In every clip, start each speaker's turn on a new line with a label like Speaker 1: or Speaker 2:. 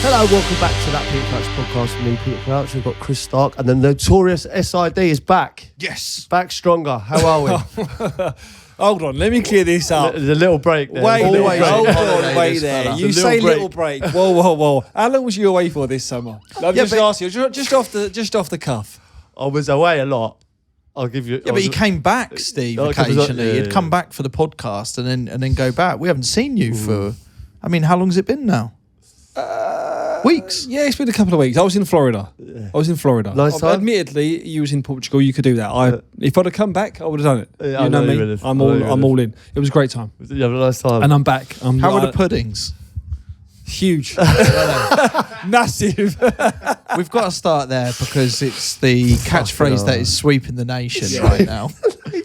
Speaker 1: Hello, welcome back to That Peter Crouch podcast with me, Peter Crouch. We've got Chris Stark and the Notorious SID is back.
Speaker 2: Yes.
Speaker 1: Back stronger. How are we?
Speaker 2: Hold on, let me clear this up.
Speaker 1: There's a little break there.
Speaker 2: Wait,
Speaker 1: Wait
Speaker 2: there. You
Speaker 1: It's a
Speaker 2: say
Speaker 1: little
Speaker 2: little break. Whoa. How long was you away for this summer? I'm just asking you, just off the cuff.
Speaker 1: I was away a lot. I'll give you...
Speaker 3: Yeah, but he came back, Steve, occasionally. He'd come back for the podcast and then go back. We haven't seen you for... I mean, how long's it been now? Weeks.
Speaker 2: Yeah, it's been a couple of weeks. I was in Florida.
Speaker 1: Nice time?
Speaker 2: Admittedly, you was in Portugal. You could do that. If I'd have come back, I would have done it.
Speaker 1: Yeah,
Speaker 2: you know me. I'm all in. It was a great time.
Speaker 1: You have a nice time.
Speaker 2: And I'm back.
Speaker 3: How were the puddings?
Speaker 2: Huge. Massive.
Speaker 3: We've got to start there because it's the catchphrase that is sweeping the nation right now.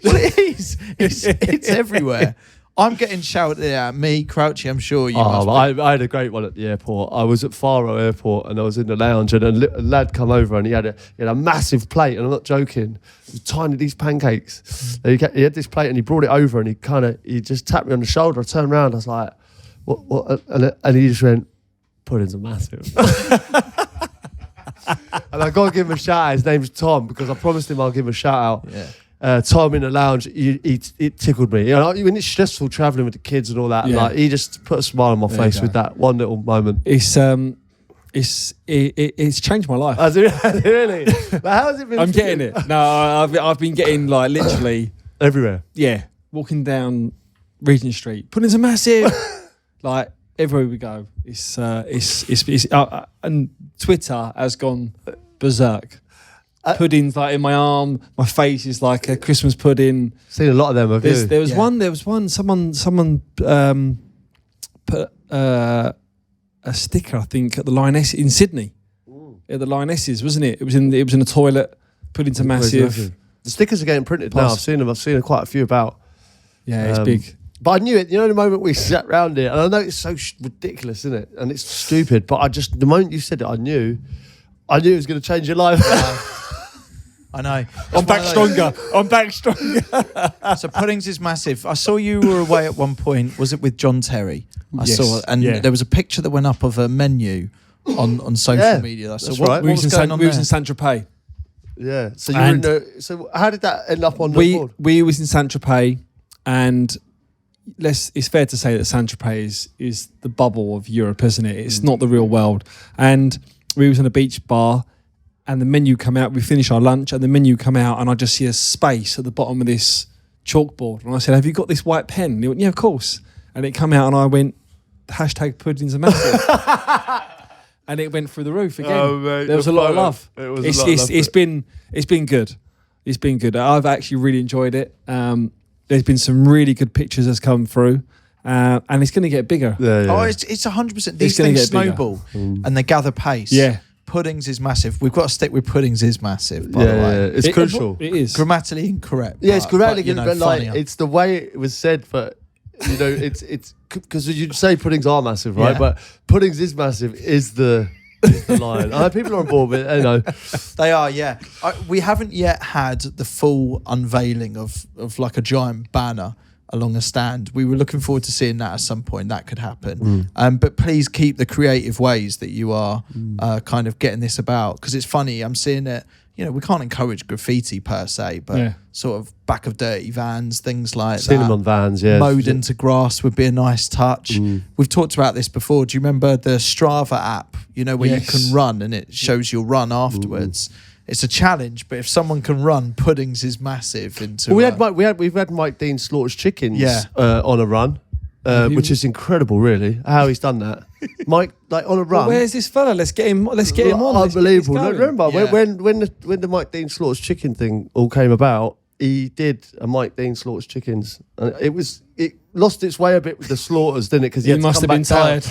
Speaker 3: Well, it is. It's everywhere. I'm getting shouted at me, Crouchy. I'm sure you must be.
Speaker 1: I had a great one at the airport. I was at Faro Airport and I was in the lounge and a lad come over and he had a massive plate, and I'm not joking. It was tiny, these pancakes. He had this plate and he brought it over and he just tapped me on the shoulder. I turned around, I was like, what? And he just went, puddings are massive. And I got to give him a shout out. His name's Tom, because I promised him I'll give him a shout out.
Speaker 3: Yeah.
Speaker 1: Tom in the lounge, it tickled me. You know, when it's stressful travelling with the kids and all that, like he just put a smile on my face with that one little moment.
Speaker 2: It's changed my life.
Speaker 1: Has it really? But how has it been?
Speaker 2: I'm getting it. No, I've been getting like literally
Speaker 1: everywhere.
Speaker 2: Yeah, walking down Regent Street, puddings are massive. Like everywhere we go, it's and Twitter has gone berserk. Puddings like in my arm, my face is like a Christmas pudding.
Speaker 1: Seen a lot of them. Have you?
Speaker 2: There was one. Someone put a sticker, I think, at the Lioness in Sydney. At the Lionesses, wasn't it? It was in a toilet. Puddings are massive.
Speaker 1: The stickers are getting printed now. I've seen them. I've seen quite a few about.
Speaker 2: Yeah, it's big.
Speaker 1: But I knew it. You know, the moment we sat round it, and I know it's so ridiculous, isn't it? And it's stupid. But the moment you said it, I knew it was going to change your life.
Speaker 3: I know.
Speaker 2: I'm back stronger.
Speaker 3: So puddings is massive. I saw you were away at one point. Was it with John Terry? I saw it. And there was a picture that went up of a menu on social media. So what was going on there?
Speaker 2: We was in Saint-Tropez.
Speaker 1: Yeah. So how did that end up on the board?
Speaker 2: We was in Saint-Tropez, and it's fair to say that Saint-Tropez is the bubble of Europe, isn't it? It's not the real world. And we was in a beach bar, and the menu come out. We finish our lunch, and the menu come out, and I just see a space at the bottom of this chalkboard. And I said, "Have you got this white pen?" And he went, "Yeah, of course." And it come out, and I went, "#puddings are massive." And it went through the roof again.
Speaker 1: Oh, mate,
Speaker 2: there was a lot of love.
Speaker 1: It's
Speaker 2: been good. It's been good. I've actually really enjoyed it. There's been some really good pictures that's come through. And it's going to get bigger.
Speaker 1: Yeah.
Speaker 3: Oh, it's 100%. These things snowball and they gather pace.
Speaker 2: Yeah.
Speaker 3: Puddings is massive. We've got to stick with puddings is massive, by the way.
Speaker 1: Yeah, it's crucial.
Speaker 2: It is.
Speaker 3: Grammatically incorrect.
Speaker 1: Yeah, it's grammatically incorrect, but like,
Speaker 3: funnier.
Speaker 1: it's the way it was said, but you know, it's because you say puddings are massive, right?
Speaker 3: Yeah.
Speaker 1: But puddings is massive is the line. I know people are on board with it, you know.
Speaker 3: They are, yeah. We haven't yet had the full unveiling of like a giant banner along a stand. We were looking forward to seeing that at some point. That could happen. But please keep the creative ways that you are kind of getting this about, because it's funny. I'm seeing it. You know, we can't encourage graffiti per se, but sort of back of dirty vans, things like that.
Speaker 1: Seen them on vans, yeah.
Speaker 3: Mowed into grass would be a nice touch. We've talked about this before. Do you remember the Strava app? You know, where you can run and it shows your run afterwards. It's a challenge, but if someone can run, puddings is massive.
Speaker 1: We've had Mike Dean Slaughter's Chickens on a run, which is incredible, really. How he's done that, Mike, like on a run.
Speaker 2: Well, where's this fella? Let's get him on.
Speaker 1: Unbelievable. Remember when the Mike Dean Slaughter's Chicken thing all came about, he did a Mike Dean Slaughter's Chickens. It lost its way a bit with the Slaughters, didn't it? Because
Speaker 2: he must have been tired.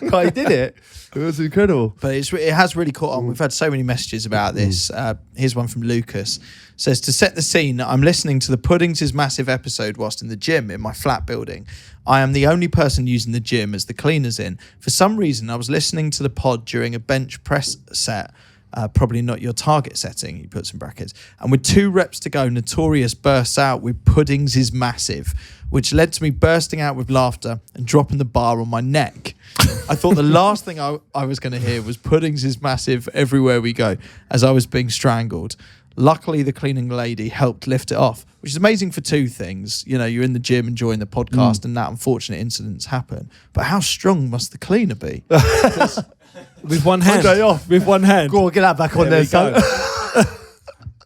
Speaker 1: But he did it. It was incredible.
Speaker 3: But it has really caught on. We've had so many messages about this. Here's one from Lucas. Says, to set the scene, I'm listening to the Puddings is Massive episode whilst in the gym in my flat building. I am the only person using the gym as the cleaners in. For some reason, I was listening to the pod during a bench press set probably not your target setting, he puts in brackets. And with 2 reps to go, Notorious bursts out with puddings is massive, which led to me bursting out with laughter and dropping the bar on my neck. I thought the last thing I was going to hear was puddings is massive everywhere we go, as I was being strangled. Luckily, the cleaning lady helped lift it off, which is amazing for 2 things. You know, you're in the gym enjoying the podcast and that unfortunate incidents happen. But how strong must the cleaner be?
Speaker 2: With one hand.
Speaker 1: Okay, off.
Speaker 2: With one hand.
Speaker 1: Go on, get that back on there, son.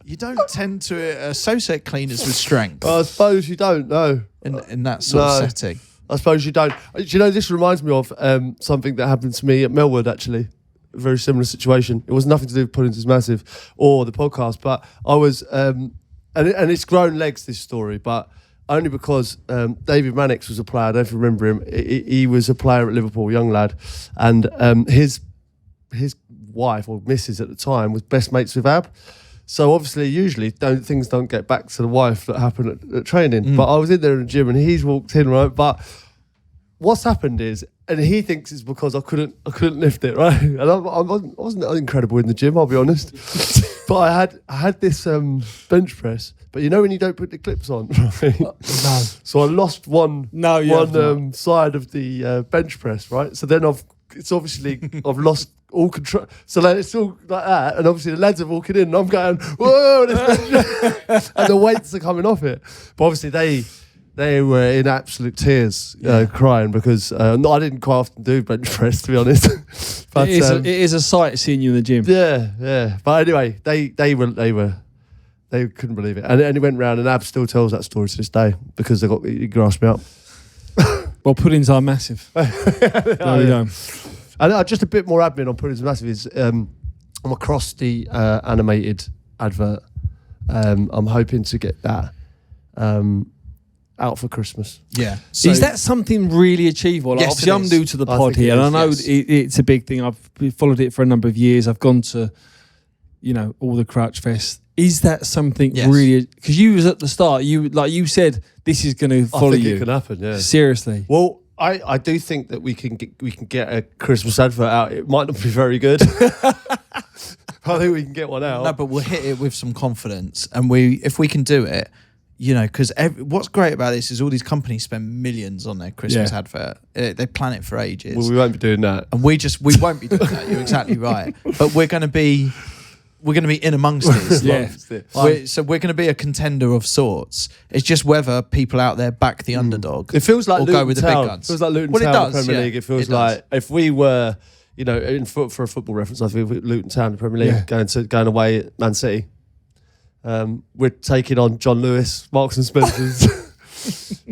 Speaker 3: You don't tend to associate cleaners with strength
Speaker 1: I suppose you don't, no.
Speaker 3: in that sort of setting.
Speaker 1: I suppose you don't. Do you know, this reminds me of something that happened to me at Melwood, actually. A very similar situation. It was nothing to do with Puddings is Massive or the podcast, but I was, and it's grown legs, this story, but only because David Mannix was a player. I don't know if you remember him. He was a player at Liverpool, young lad, and his wife or missus at the time was best mates with Ab. So obviously, usually, things don't get back to the wife that happened at training. But I was in there in the gym and he's walked in, right? But what's happened is, and he thinks it's because I couldn't lift it, right? And I wasn't incredible in the gym, I'll be honest. But I had this bench press. But you know when you don't put the clips on, right?
Speaker 2: No.
Speaker 1: So I lost one side of the bench press, right? So then I've lost all control. So like, it's all like that, and obviously the lads are walking in, and I'm going, whoa, and the weights are coming off it. But obviously they were in absolute tears, crying because I didn't quite often do bench press, to be honest. But
Speaker 2: it is a sight seeing you in the gym.
Speaker 1: Yeah. But anyway, they couldn't believe it, and it went round, and Ab still tells that story to this day because he grasped me up.
Speaker 2: Well, puddings are massive. There we go.
Speaker 1: And just a bit more admin on Puddings Massive is I'm across the animated advert. I'm hoping to get that out for Christmas.
Speaker 3: Yeah.
Speaker 2: So is that something really achievable? Like,
Speaker 3: Yes,
Speaker 2: obviously, I'm new to the pod here, and I know it's a big thing. I've followed it for a number of years. I've gone to, all the Crouch Fest. Is that something really? Because you was at the start. You said this is going to follow you.
Speaker 1: I think it can happen. Yeah.
Speaker 2: Seriously.
Speaker 1: Well, I do think that we can get a Christmas advert out. It might not be very good. I think we can get one out.
Speaker 3: No, but we'll hit it with some confidence, and if we can do it, because what's great about this is all these companies spend millions on their Christmas advert. They plan it for ages.
Speaker 1: Well, we won't be doing that,
Speaker 3: and we won't be doing that. You're exactly right. But we're going to be in amongst this. So we're going to be a contender of sorts. It's just whether people out there back the underdog.
Speaker 1: It feels like
Speaker 3: or
Speaker 1: Luton
Speaker 3: go with the
Speaker 1: Town.
Speaker 3: big guns.
Speaker 1: It feels like Luton
Speaker 3: Well, it
Speaker 1: Town,
Speaker 3: does,
Speaker 1: the Premier
Speaker 3: yeah.
Speaker 1: League. It feels
Speaker 3: It
Speaker 1: like
Speaker 3: does.
Speaker 1: if we were, for a football reference, I think Luton Town, the Premier League, going away at Man City. We're taking on John Lewis, Marks and Spencer's.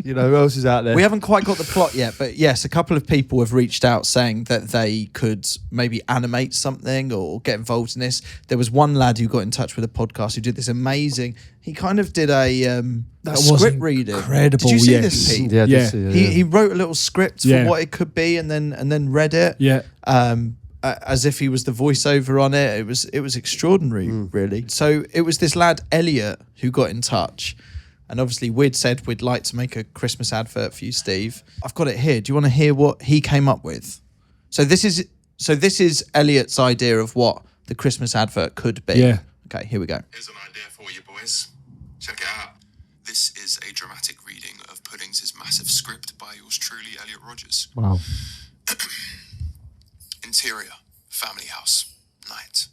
Speaker 1: Who else is out there?
Speaker 3: We haven't quite got the plot yet, but yes, a couple of people have reached out saying that they could maybe animate something or get involved in this. There was one lad who got in touch with a podcast who did this amazing. He kind of did a script reading.
Speaker 2: Incredible.
Speaker 3: Did you see this, Pete?
Speaker 1: Yeah, I did see it,
Speaker 3: He wrote a little script for what it could be, and then read it.
Speaker 2: Yeah.
Speaker 3: As if he was the voiceover on it. It was extraordinary, really. So it was this lad Elliot who got in touch. And obviously, we'd said we'd like to make a Christmas advert for you, Steve. I've got it here. Do you want to hear what he came up with? So this is Elliot's idea of what the Christmas advert could be.
Speaker 2: Yeah.
Speaker 3: Okay, here we go.
Speaker 4: Here's an idea for you, boys. Check it out. This is a dramatic reading of Puddings' massive script by yours truly, Elliot Rogers.
Speaker 2: Wow.
Speaker 4: Interior, family house, night.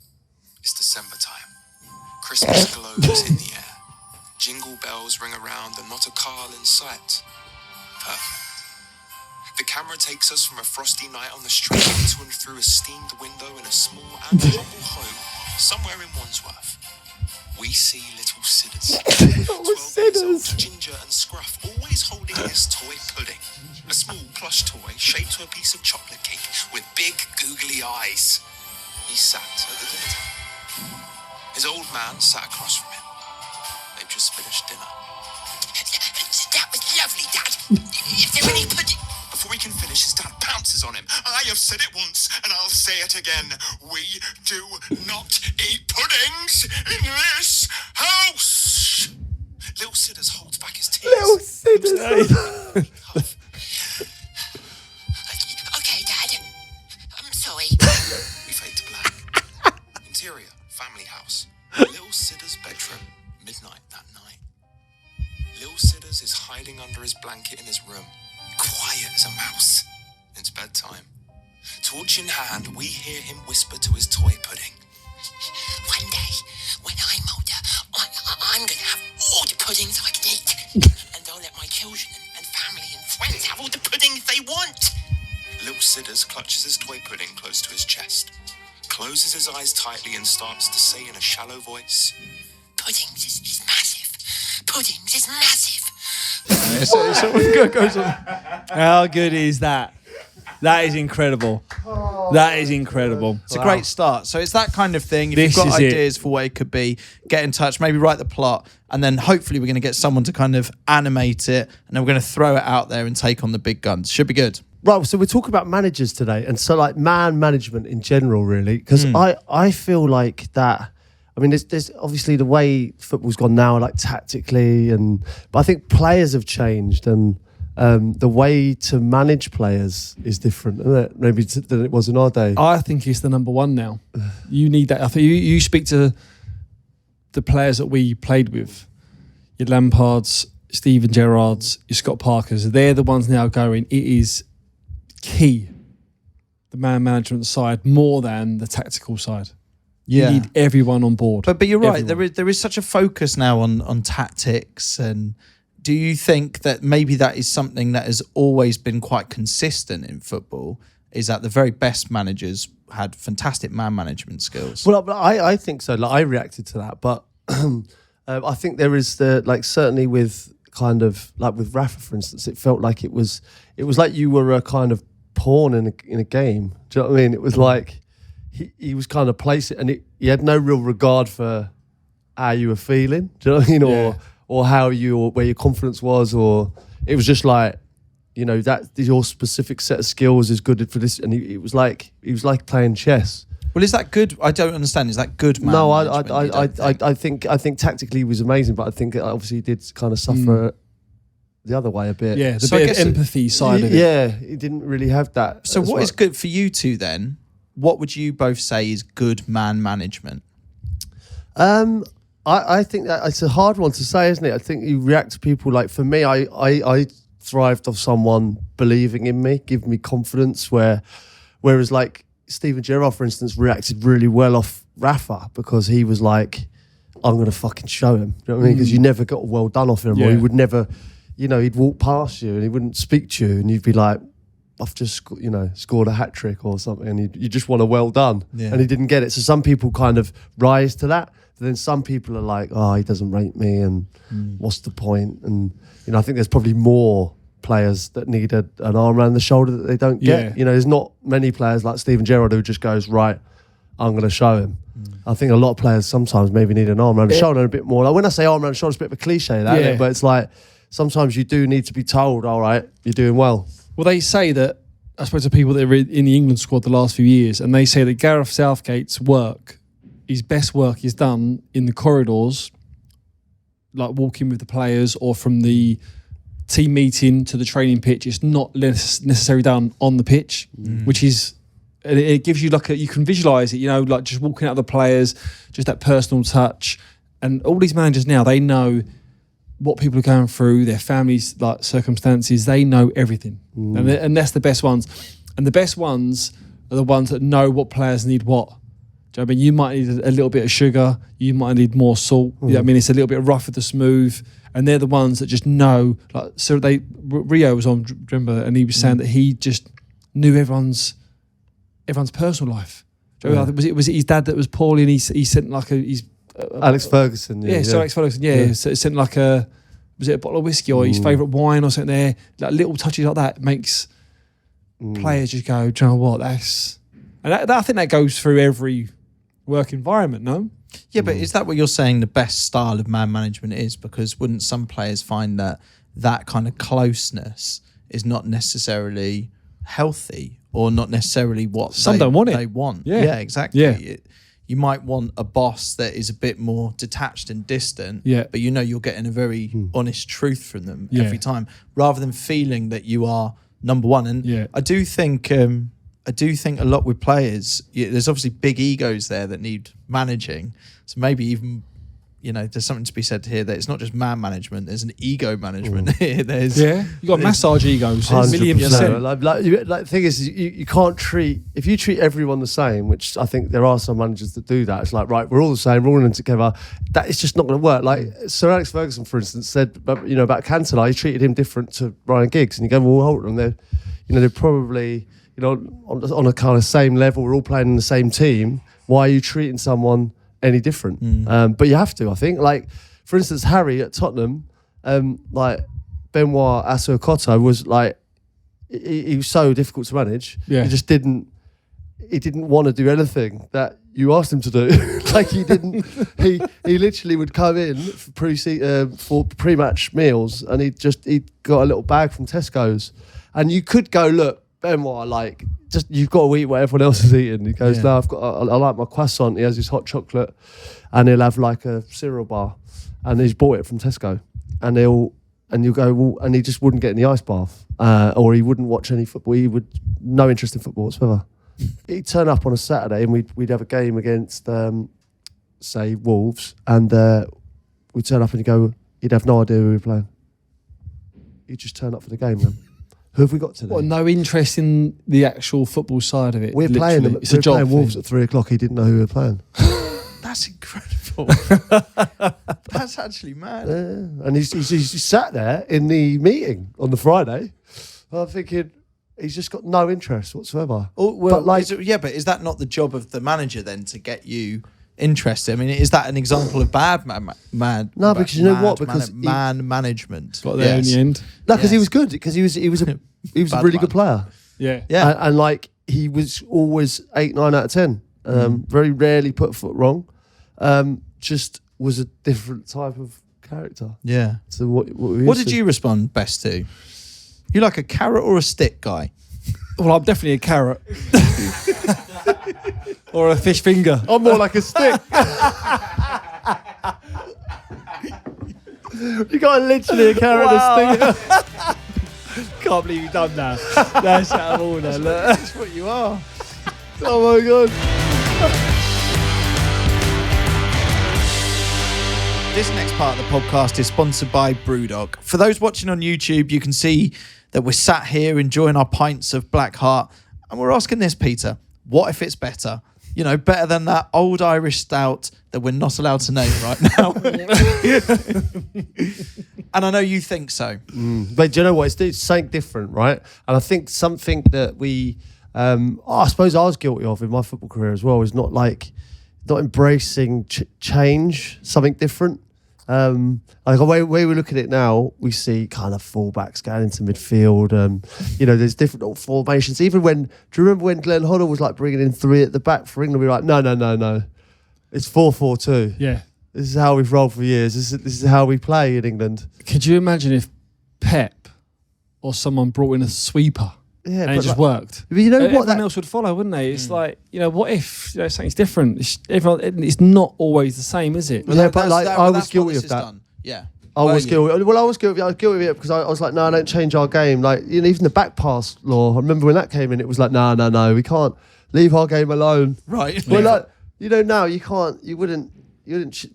Speaker 4: It's December time. Christmas glows in the air. Jingle bells ring around and not a car in sight. Perfect. The camera takes us from a frosty night on the street into and through a steamed window in a small and humble home somewhere in Wandsworth. We see little Sidders. 12 years old, Ginger and Scruff, always holding this toy pudding. A small plush toy shaped to a piece of chocolate cake with big googly eyes. He sat at the dinner table. His old man sat across from him. They've just finished dinner. That was lovely, Dad. Is there any pudding? Before he can finish, his dad pounces on him. I have said it once, and I'll say it again. We do not eat puddings in this house. Little Sidders holds back his tears.
Speaker 1: Little Sidders.
Speaker 4: Okay, Dad. I'm sorry. We fade to black. Interior. under his blanket in his room, quiet as a mouse. It's bedtime. Torch in hand, we hear him whisper to his toy pudding. One day, when I'm older, I'm going to have all the puddings I can eat. And I'll let my children and family and friends have all the puddings they want. Little Sidders clutches his toy pudding close to his chest, closes his eyes tightly and starts to say in a shallow voice, puddings is massive. Puddings is massive.
Speaker 2: How good is that? That is incredible. That is incredible.
Speaker 3: It's a great start. So it's that kind of thing. If
Speaker 2: This
Speaker 3: you've got
Speaker 2: is it.
Speaker 3: ideas for what it could be, get in touch, maybe write the plot, and then hopefully we're going to get someone to kind of animate it, and then we're going to throw it out there and take on the big guns. Should be good.
Speaker 1: Right, so we're talking about managers today, and so like man management in general, really, because I feel like that. I mean, there's obviously the way football's gone now, like tactically, but I think players have changed, and the way to manage players is different, isn't it? Maybe than it was in our day.
Speaker 2: I think it's the number one now. You need that. I think you speak to the players that we played with, your Lampards, Steven Gerrards, your Scott Parkers. They're the ones now going, it is key, the man management side, more than the tactical side. You need everyone on board.
Speaker 3: But you're right.
Speaker 2: Everyone.
Speaker 3: There is such a focus now on tactics. And do you think that maybe that is something that has always been quite consistent in football? Is that the very best managers had fantastic man management skills?
Speaker 1: Well, I think so. Like, I reacted to that, but I think there is certainly with kind of like with Rafa, for instance, it felt like it was like you were a kind of pawn in a game. Do you know what I mean? It was like he was kind of placing, and he had no real regard for how you were feeling. Do you know what I mean? Or how where your confidence was, or it was just like, you know, that your specific set of skills is good for this, and he was like playing chess.
Speaker 3: Well, is that good? I don't understand. Is that good man management?
Speaker 1: I think tactically he was amazing, but I think obviously he did kind of suffer the other way a bit.
Speaker 2: Yeah, the
Speaker 3: So I
Speaker 2: bit of
Speaker 3: guess
Speaker 2: empathy side of it.
Speaker 1: Yeah, he didn't really have that.
Speaker 3: So what is good for you two then? What would you both say is good man management?
Speaker 1: I think that it's a hard one to say, isn't it? I think you react to people like, for me, I thrived off someone believing in me, giving me confidence, whereas like Steven Gerrard, for instance, reacted really well off Rafa because he was like, I'm going to fucking show him. You know what I mean? Because you never got well done off him, or he would never, he'd walk past you and he wouldn't speak to you, and you'd be like, I've just scored a hat trick or something, and you just want a well done, and he didn't get it. So some people kind of rise to that, but then some people are like, oh, he doesn't rate me, and what's the point? And I think there's probably more players that need an arm around the shoulder that they don't get. There's not many players like Steven Gerrard who just goes, right, I'm going to show him. I think a lot of players sometimes maybe need an arm around the shoulder a bit more. Like when I say arm around the shoulder, it's a bit of a cliche, but it's like sometimes you do need to be told, all right, you're doing well.
Speaker 2: Well, they say that, I spoke to people that were in the England squad the last few years, and they say that Gareth Southgate's work, his best work is done in the corridors, like walking with the players, or from the team meeting to the training pitch. It's not necessarily done on the pitch, which is, it gives you like you can visualise it, like just walking out the players, just that personal touch. And all these managers now, they know what people are going through, their families' like circumstances. They know everything, and that's the best ones. And the best ones are the ones that know what players need what. Do you know what I mean? You might need a little bit of sugar, you might need more salt. You know what I mean? It's a little bit rough with the smooth, and they're the ones that just know. Like, so Rio was on, remember, and he was saying that he just knew everyone's personal life. Do you know, was it his dad that was poorly, and he sent like
Speaker 1: Alex Ferguson.
Speaker 2: Alex Ferguson. So it sent like was it a bottle of whiskey or his favourite wine or something there? Like little touches like that makes players just go, do you know what? I think that goes through every work environment, no?
Speaker 3: Yeah, but is that what you're saying the best style of man management is? Because wouldn't some players find that kind of closeness is not necessarily healthy, or not necessarily what
Speaker 2: some don't want it.
Speaker 3: They want.
Speaker 2: Yeah,
Speaker 3: exactly.
Speaker 2: Yeah.
Speaker 3: You might want a boss that is a bit more detached and distant, but you're getting a very honest truth from them every time, rather than feeling that you are number one. And I do think a lot with players, there's obviously big egos there that need managing. So maybe even there's something to be said here that it's not just man management. There's an ego management here. There's
Speaker 2: you got massage egos, 1,000,000%.
Speaker 1: 100%. Like the thing is, you can't if you treat everyone the same, which I think there are some managers that do that. It's like, right, we're all the same, we're all in together. That is just not going to work. Like Sir Alex Ferguson, for instance, said, about Cantona, he treated him different to Ryan Giggs, and you go, well, hold on, they're probably on a kind of same level. We're all playing in the same team. Why are you treating someone any different? But you have to, I think. Like, for instance, Harry at Tottenham, like Benoit Assou-Ekotto was like, he was so difficult to manage. Yeah. He didn't want to do anything that you asked him to do. Like he literally would come in for pre-match meals, and he'd got a little bag from Tesco's, and you could go, look, Benoit, like, you've got to eat what everyone else is eating. He goes, no, I like my croissant. He has his hot chocolate, and he'll have like a cereal bar, and he's bought it from Tesco, and you go, well, and he just wouldn't get in the ice bath, or he wouldn't watch any football. He would no interest in football whatsoever. He'd turn up on a Saturday, and we'd have a game against, say, Wolves, and we'd turn up, and he'd have no idea who we were playing. He'd just turn up for the game then. Who have we got today?
Speaker 2: What, no interest in the actual football side of it?
Speaker 1: We're playing them. We're playing Wolves at 3:00. He didn't know who we were playing.
Speaker 3: That's incredible. That's actually mad.
Speaker 1: Yeah. And he's sat there in the meeting on the Friday. I'm thinking, he's just got no interest whatsoever.
Speaker 3: Oh, well, but is that not the job of the manager then, to get you interested? I mean, is that an example of bad man management?
Speaker 2: Got there in the end.
Speaker 1: No, because he was good. Because he was a really good player.
Speaker 2: Yeah.
Speaker 1: And like, he was always 8, 9 out of 10. Very rarely put a foot wrong. Just was a different type of character.
Speaker 3: Yeah.
Speaker 1: So
Speaker 3: what did you respond best to? You like a carrot or a stick guy?
Speaker 2: Well, I'm definitely a carrot. Or a fish finger.
Speaker 1: I'm more like a stick. You got literally a carrot and a stick.
Speaker 2: Can't believe you've done that. That's out of order.
Speaker 3: That's what you are.
Speaker 1: Oh my God.
Speaker 3: This next part of the podcast is sponsored by Brewdog. For those watching on YouTube, you can see that we're sat here enjoying our pints of Black Heart, and we're asking this, Peter, what if it's better? Better than that old Irish stout that we're not allowed to name right now. And I know you think so.
Speaker 1: But do you know what? It's something different, right? And I think something that I suppose I was guilty of in my football career as well, is not embracing change, something different. Like the way we look at it now, we see kind of fullbacks going into midfield. There's different formations. Even do you remember when Glenn Hoddle was like bringing in 3 at the back for England? We were like, no, it's 4-4-2.
Speaker 2: Yeah,
Speaker 1: this is how we've rolled for years. This is how we play in England.
Speaker 2: Could you imagine if Pep or someone brought in a sweeper?
Speaker 1: Yeah,
Speaker 2: and it just worked.
Speaker 1: But you know what?
Speaker 2: Everyone else would follow, wouldn't they? It's like, what if something's different? It's not always the same, is it?
Speaker 1: Well, but I was guilty of that.
Speaker 3: Yeah.
Speaker 1: I was guilty. Well, I was guilty of it because I was like, no, don't change our game. Like, even the back pass law, I remember when that came in, it was like, no, we can't leave our game alone.
Speaker 3: Right.
Speaker 1: Well, now you wouldn't. Change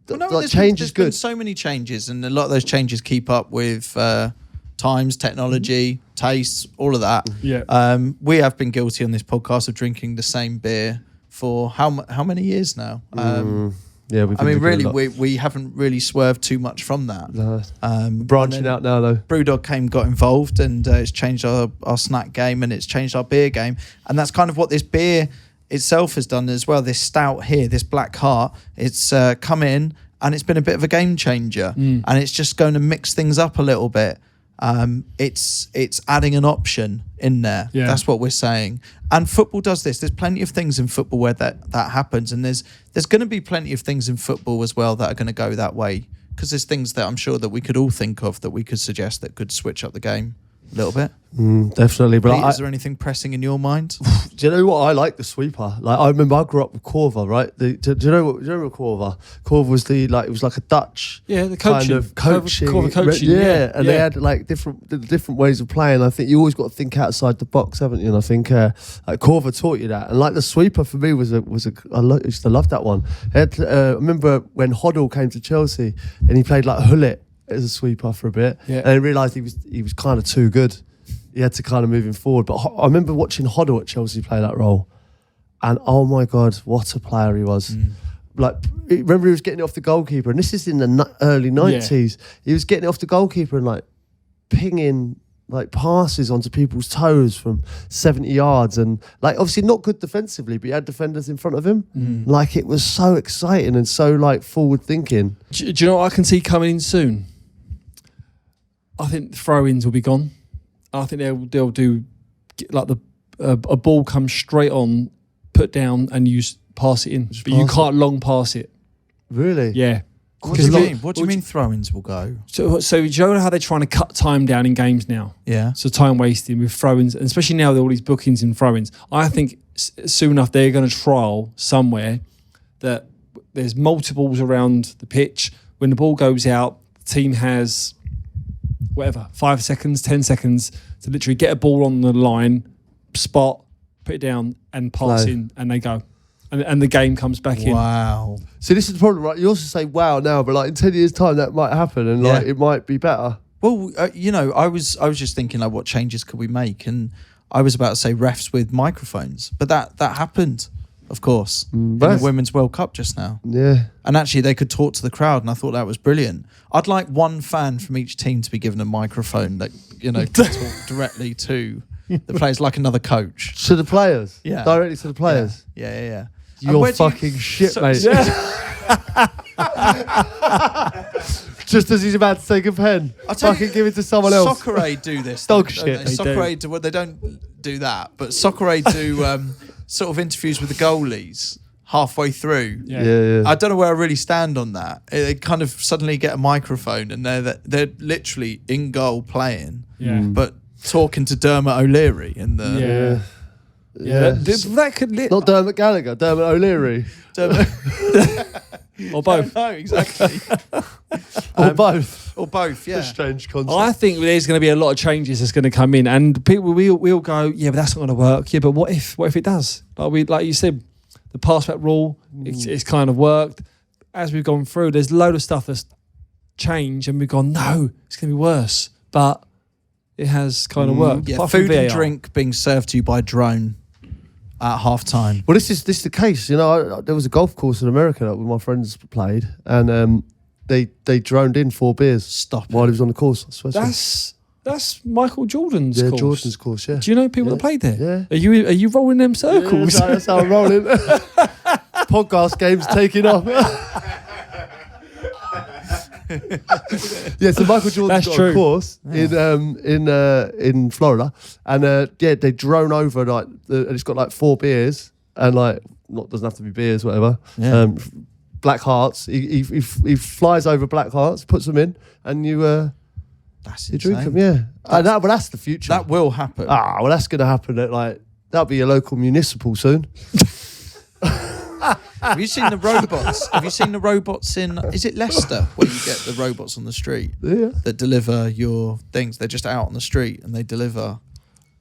Speaker 1: is good.
Speaker 3: There's been so many changes, and a lot of those changes keep up with times, technology, tastes, all of that.
Speaker 2: Yeah.
Speaker 3: We have been guilty on this podcast of drinking the same beer for how many years now?
Speaker 1: Yeah,
Speaker 3: we haven't really swerved too much from that.
Speaker 1: No. Branching out now, though.
Speaker 3: Brewdog got involved, and it's changed our snack game, and it's changed our beer game, and that's kind of what this beer itself has done as well. This stout here, this Black Heart, it's come in, and it's been a bit of a game changer, and it's just going to mix things up a little bit. It's adding an option in there. Yeah. That's what we're saying. And football does this. There's plenty of things in football where that happens, and there's going to be plenty of things in football as well that are going to go that way, because there's things that I'm sure that we could all think of that we could suggest that could switch up the game. A little bit.
Speaker 1: Definitely. But
Speaker 3: Pete, is there anything pressing in your mind?
Speaker 1: do you know what? I like the sweeper. Like, I remember I grew up with Corva, right? Do you know what Corva? Corva was it was like a Dutch
Speaker 2: the
Speaker 1: kind of coaching.
Speaker 2: coaching.
Speaker 1: Yeah. And they had like different ways of playing. I think you always got to think outside the box, haven't you? And I think like Corva taught you that. And like the sweeper for me I used to love that one. I remember when Hoddle came to Chelsea and he played like Hullet as a sweeper for a bit, and I realised he was kind of too good. He had to kind of move him forward. But I remember watching Hoddle at Chelsea play that role, and oh my God, what a player he was. Like, remember he was getting it off the goalkeeper, and this is in the early 90s. He was getting it off the goalkeeper and like pinging like passes onto people's toes from 70 yards, and like obviously not good defensively, but he had defenders in front of him. Like, it was so exciting and so like forward thinking.
Speaker 2: Do you know what I can see coming in soon? I think throw-ins will be gone. I think they'll do like a ball comes straight on, put down, and you pass it in. But you can't long pass it.
Speaker 1: Really?
Speaker 2: Yeah.
Speaker 3: What do you mean? What do you mean throw-ins will go?
Speaker 2: So you know how they're trying to cut time down in games now?
Speaker 3: Yeah.
Speaker 2: So time wasting with throw-ins, and especially now with all these bookings and throw-ins. I think soon enough they're going to trial somewhere that there's multiples around the pitch. When the ball goes out, the team has 5 seconds, 10 seconds to literally get a ball on the line, spot, put it down, and pass in, and they go. And the game comes back in.
Speaker 3: Wow.
Speaker 1: So this is the problem, right? You also say wow now, but like in 10 years' time that might happen, and like it might be better.
Speaker 3: Well, I was just thinking like, what changes could we make? And I was about to say refs with microphones, but that happened, of course, in the Women's World Cup just now.
Speaker 1: Yeah. And
Speaker 3: actually they could talk to the crowd, and I thought that was brilliant. I'd like one fan from each team to be given a microphone that, can talk directly to the players, like another coach.
Speaker 1: To the players?
Speaker 3: Yeah.
Speaker 1: Directly to the players?
Speaker 3: Yeah.
Speaker 1: You're fucking shit, mate. Just as he's about to take a pen, fucking give it to someone else.
Speaker 3: Soccer Aid do this.
Speaker 1: Dog shit.
Speaker 3: Soccer Aid, well, they don't do that, but Soccer Aid do sort of interviews with the goalies halfway through.
Speaker 1: Yeah.
Speaker 3: I don't know where I really stand on that. They kind of suddenly get a microphone and they're literally in goal playing, but talking to Dermot O'Leary in the
Speaker 2: That could
Speaker 1: not Dermot Gallagher, Dermot O'Leary.
Speaker 2: Or both.
Speaker 3: No, exactly.
Speaker 1: Or both.
Speaker 3: Or both, yeah.
Speaker 1: A strange concept.
Speaker 2: I think there's going to be a lot of changes that's going to come in, and people we'll go, yeah, but that's not going to work. Yeah, but what if it does? Like you said, the pass back rule, it's kind of worked. As we've gone through, there's a load of stuff that's changed, and we've gone, no, it's going to be worse. But it has kind of worked.
Speaker 3: Yeah, food and drink being served to you by drone at half time.
Speaker 1: Well, this is the case. There was a golf course in America that my friends played, and they droned in 4 beers while he was on the course. I swear.
Speaker 2: That's Michael Jordan's course.
Speaker 1: Jordan's course, yeah.
Speaker 2: Do you know people that played there?
Speaker 1: Yeah.
Speaker 2: Are you rolling them circles?
Speaker 1: Yeah, that's how I'm rolling. Podcast game's taking off. Yeah, so Michael Jordan's got a course in Florida, and they drone over and it's got like 4 beers, and like doesn't have to be beers, whatever.
Speaker 3: Yeah.
Speaker 1: Black Hearts. He flies over Black Hearts, puts them in, and you drink them. Yeah, but that's the future.
Speaker 3: That will happen.
Speaker 1: Well, that's going to happen at that'll be a local municipal soon.
Speaker 3: Have you seen the robots? Have you seen the robots is it Leicester, where you get the robots on the street that deliver your things? They're just out on the street and they deliver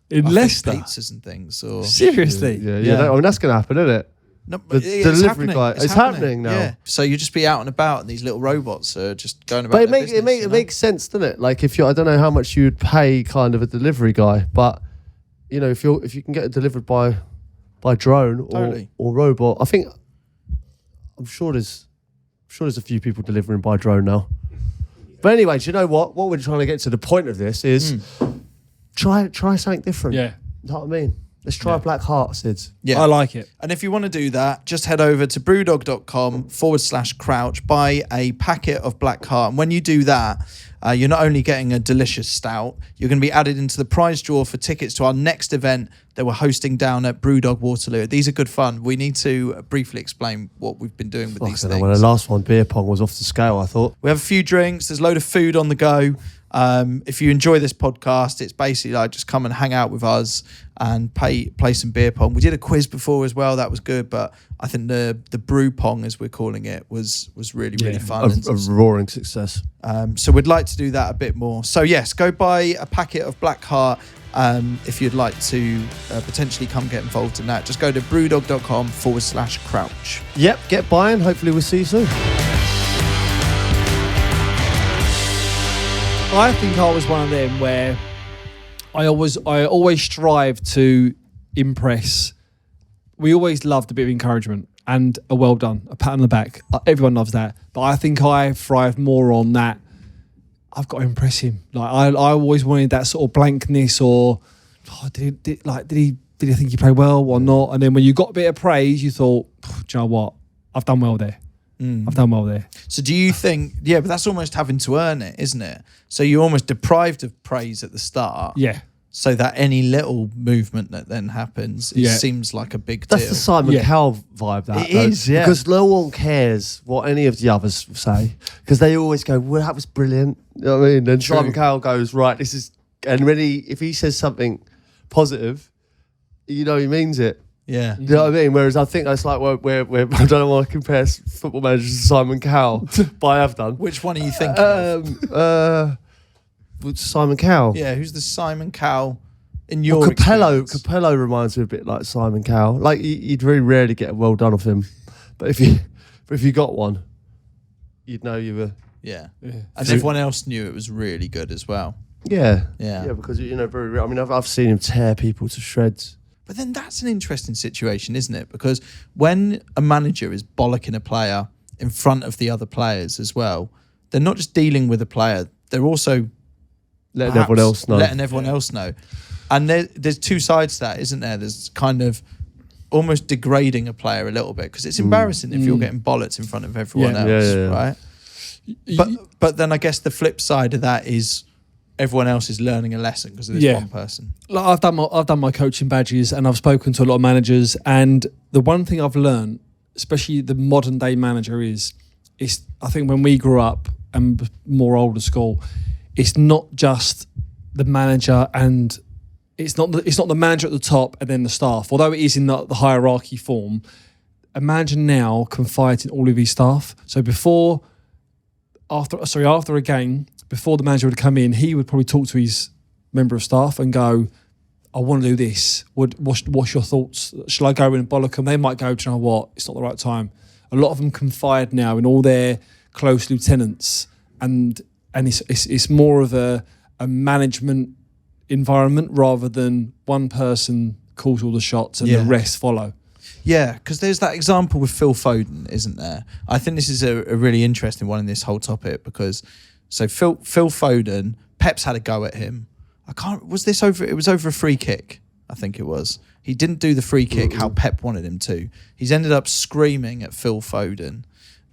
Speaker 2: Leicester
Speaker 3: pizzas and things. Or
Speaker 2: seriously,
Speaker 1: yeah. That's going to happen, isn't it?
Speaker 3: No,
Speaker 1: the delivery guy. It's happening now.
Speaker 3: Yeah. So you just be out and about, and these little robots are just going about.
Speaker 1: But it makes sense, doesn't it? Like I don't know how much you would pay kind of a delivery guy, but if you can get it delivered by drone or robot, I'm sure there's a few people delivering by drone now. But anyway, do you know what? What we're trying to get to the point of this is try something different.
Speaker 2: Yeah.
Speaker 1: You know what I mean? Let's try Black Heart, Sids.
Speaker 3: Yeah.
Speaker 2: I like it.
Speaker 3: And if you want to do that, just head over to brewdog.com/crouch, buy a packet of Black Heart. And when you do that, you're not only getting a delicious stout, you're going to be added into the prize draw for tickets to our next event that we're hosting down at Brewdog Waterloo. These are good fun. We need to briefly explain what we've been doing with these things.
Speaker 1: Well, the last one, beer pong, was off the scale, I thought.
Speaker 3: We have a few drinks. There's a load of food on the go. If you enjoy this podcast, it's basically like just come and hang out with us and play some beer pong. We did a quiz before as well. That was good, but I think the brew pong, as we're calling it, was really fun.
Speaker 1: A roaring success.
Speaker 3: So we'd like to do that a bit more. So yes, go buy a packet of Black Heart if you'd like to potentially come get involved in that. Just go to brewdog.com/crouch.
Speaker 1: Yep, get buying. Hopefully we'll see you soon.
Speaker 2: I think I was one of them where I always strive to impress. We always loved a bit of encouragement and a well done, a pat on the back. Everyone loves that. But I think I thrived more on that. I've got to impress him. Like I always wanted that sort of blankness, or did he think he played well or not? And then when you got a bit of praise, you thought, do you know what? I've done well there. I've done well there.
Speaker 3: So do you think, but that's almost having to earn it, isn't it? So you're almost deprived of praise at the start.
Speaker 2: Yeah.
Speaker 3: So that any little movement that then happens, it seems like a big deal.
Speaker 1: That's the Simon Cowell vibe, that.
Speaker 3: It is, yeah.
Speaker 1: Because no one cares what any of the others say, because they always go, well, that was brilliant. You know what I mean? Then Simon Cowell goes, right, this is... And when if he says something positive, you know he means it.
Speaker 3: Yeah.
Speaker 1: You know what I mean? Whereas I think that's like where I don't want to compare football managers to Simon Cowell, but I have done.
Speaker 3: Which one are you thinking of?
Speaker 1: Simon Cowell.
Speaker 3: Yeah, who's the Simon Cowell in your
Speaker 1: Capello.
Speaker 3: experience?
Speaker 1: Capello reminds me a bit like Simon Cowell. Like you'd very rarely get a well done off him, but if you got one, you'd know you were.
Speaker 3: Yeah. And everyone else knew it was really good as well.
Speaker 1: Yeah.
Speaker 3: Yeah.
Speaker 1: Because very rare. I mean, I've seen him tear people to shreds.
Speaker 3: But then that's an interesting situation, isn't it? Because when a manager is bollocking a player in front of the other players as well, they're not just dealing with a player, they're also
Speaker 1: letting everyone else know.
Speaker 3: And there's two sides to that, isn't there? There's kind of almost degrading a player a little bit, because it's embarrassing if you're getting bollocks in front of everyone else, right? But then I guess the flip side of that is everyone else is learning a lesson because of this one person.
Speaker 2: Like I've done my coaching badges, and I've spoken to a lot of managers, and the one thing I've learned, especially the modern day manager, is I think when we grew up and more older school, it's not just the manager, and it's not the manager at the top and then the staff. Although it is in the hierarchy form, a manager now confides in all of his staff. So after a game, before the manager would come in, he would probably talk to his member of staff and go, I want to do this. What's your thoughts? Shall I go in and bollock them? They might go, do you know what? It's not the right time. A lot of them confide now in all their close lieutenants, and it's more of a management environment rather than one person calls all the shots and the rest follow.
Speaker 3: Yeah, because there's that example with Phil Foden, isn't there? I think this is a really interesting one in this whole topic, because Phil Foden, Pep's had a go at him. It was over a free kick, I think it was. He didn't do the free kick how Pep wanted him to. He's ended up screaming at Phil Foden.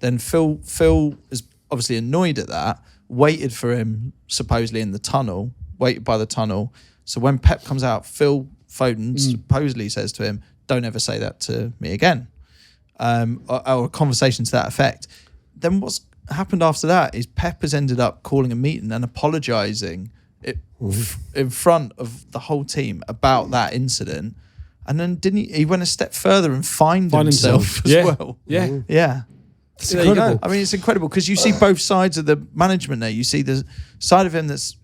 Speaker 3: Then Phil is obviously annoyed at that, waited for him supposedly in the tunnel, waited by the tunnel. So when Pep comes out, Phil Foden supposedly says to him, don't ever say that to me again. Or a conversation to that effect. Then what's happened after that is Pep has ended up calling a meeting and apologising in front of the whole team about that incident. And then he went a step further and fined himself as well.
Speaker 2: Yeah.
Speaker 3: Yeah.
Speaker 2: It's incredible.
Speaker 3: I mean, it's incredible because you see both sides of the management there. You see the side of him that's,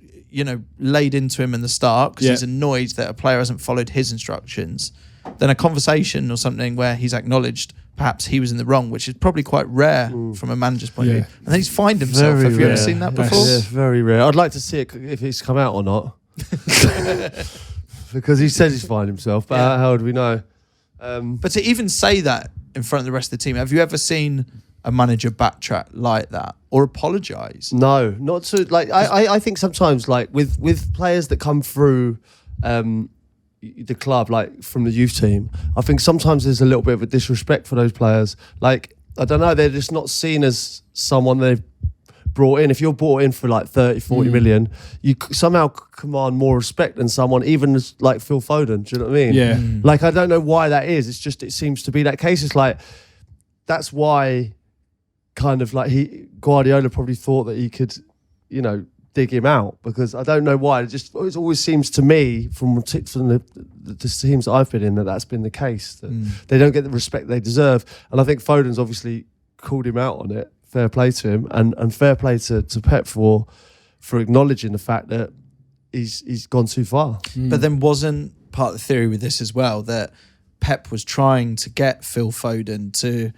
Speaker 3: laid into him in the start because he's annoyed that a player hasn't followed his instructions. Then a conversation or something where he's acknowledged perhaps he was in the wrong, which is probably quite rare from a manager's point of view. And then he's fined himself. Have you ever seen that before?
Speaker 1: Yeah, very rare. I'd like to see it if it's come out or not. Because he says he's fined himself, but how would we know?
Speaker 3: But to even say that in front of the rest of the team, have you ever seen a manager backtrack like that or apologise?
Speaker 1: No, not to I think sometimes with players that come through the club, like from the youth team, I think sometimes there's a little bit of a disrespect for those players. Like, I don't know, they're just not seen as someone they've brought in. If you're brought in for 30, 40 million, you somehow command more respect than someone, even as like Phil Foden. Do you know what I mean?
Speaker 2: Yeah.
Speaker 1: Like, I don't know why that is. It's just, it seems to be that case. It's like, that's why kind of like Guardiola probably thought that he could, dig him out, because I don't know why. It always seems to me from the teams that I've been in that's been the case, that they don't get the respect they deserve. And I think Foden's obviously called him out on it. Fair play to him, and fair play to Pep for acknowledging the fact that he's gone too far.
Speaker 3: But then wasn't part of the theory with this as well that Pep was trying to get Phil Foden to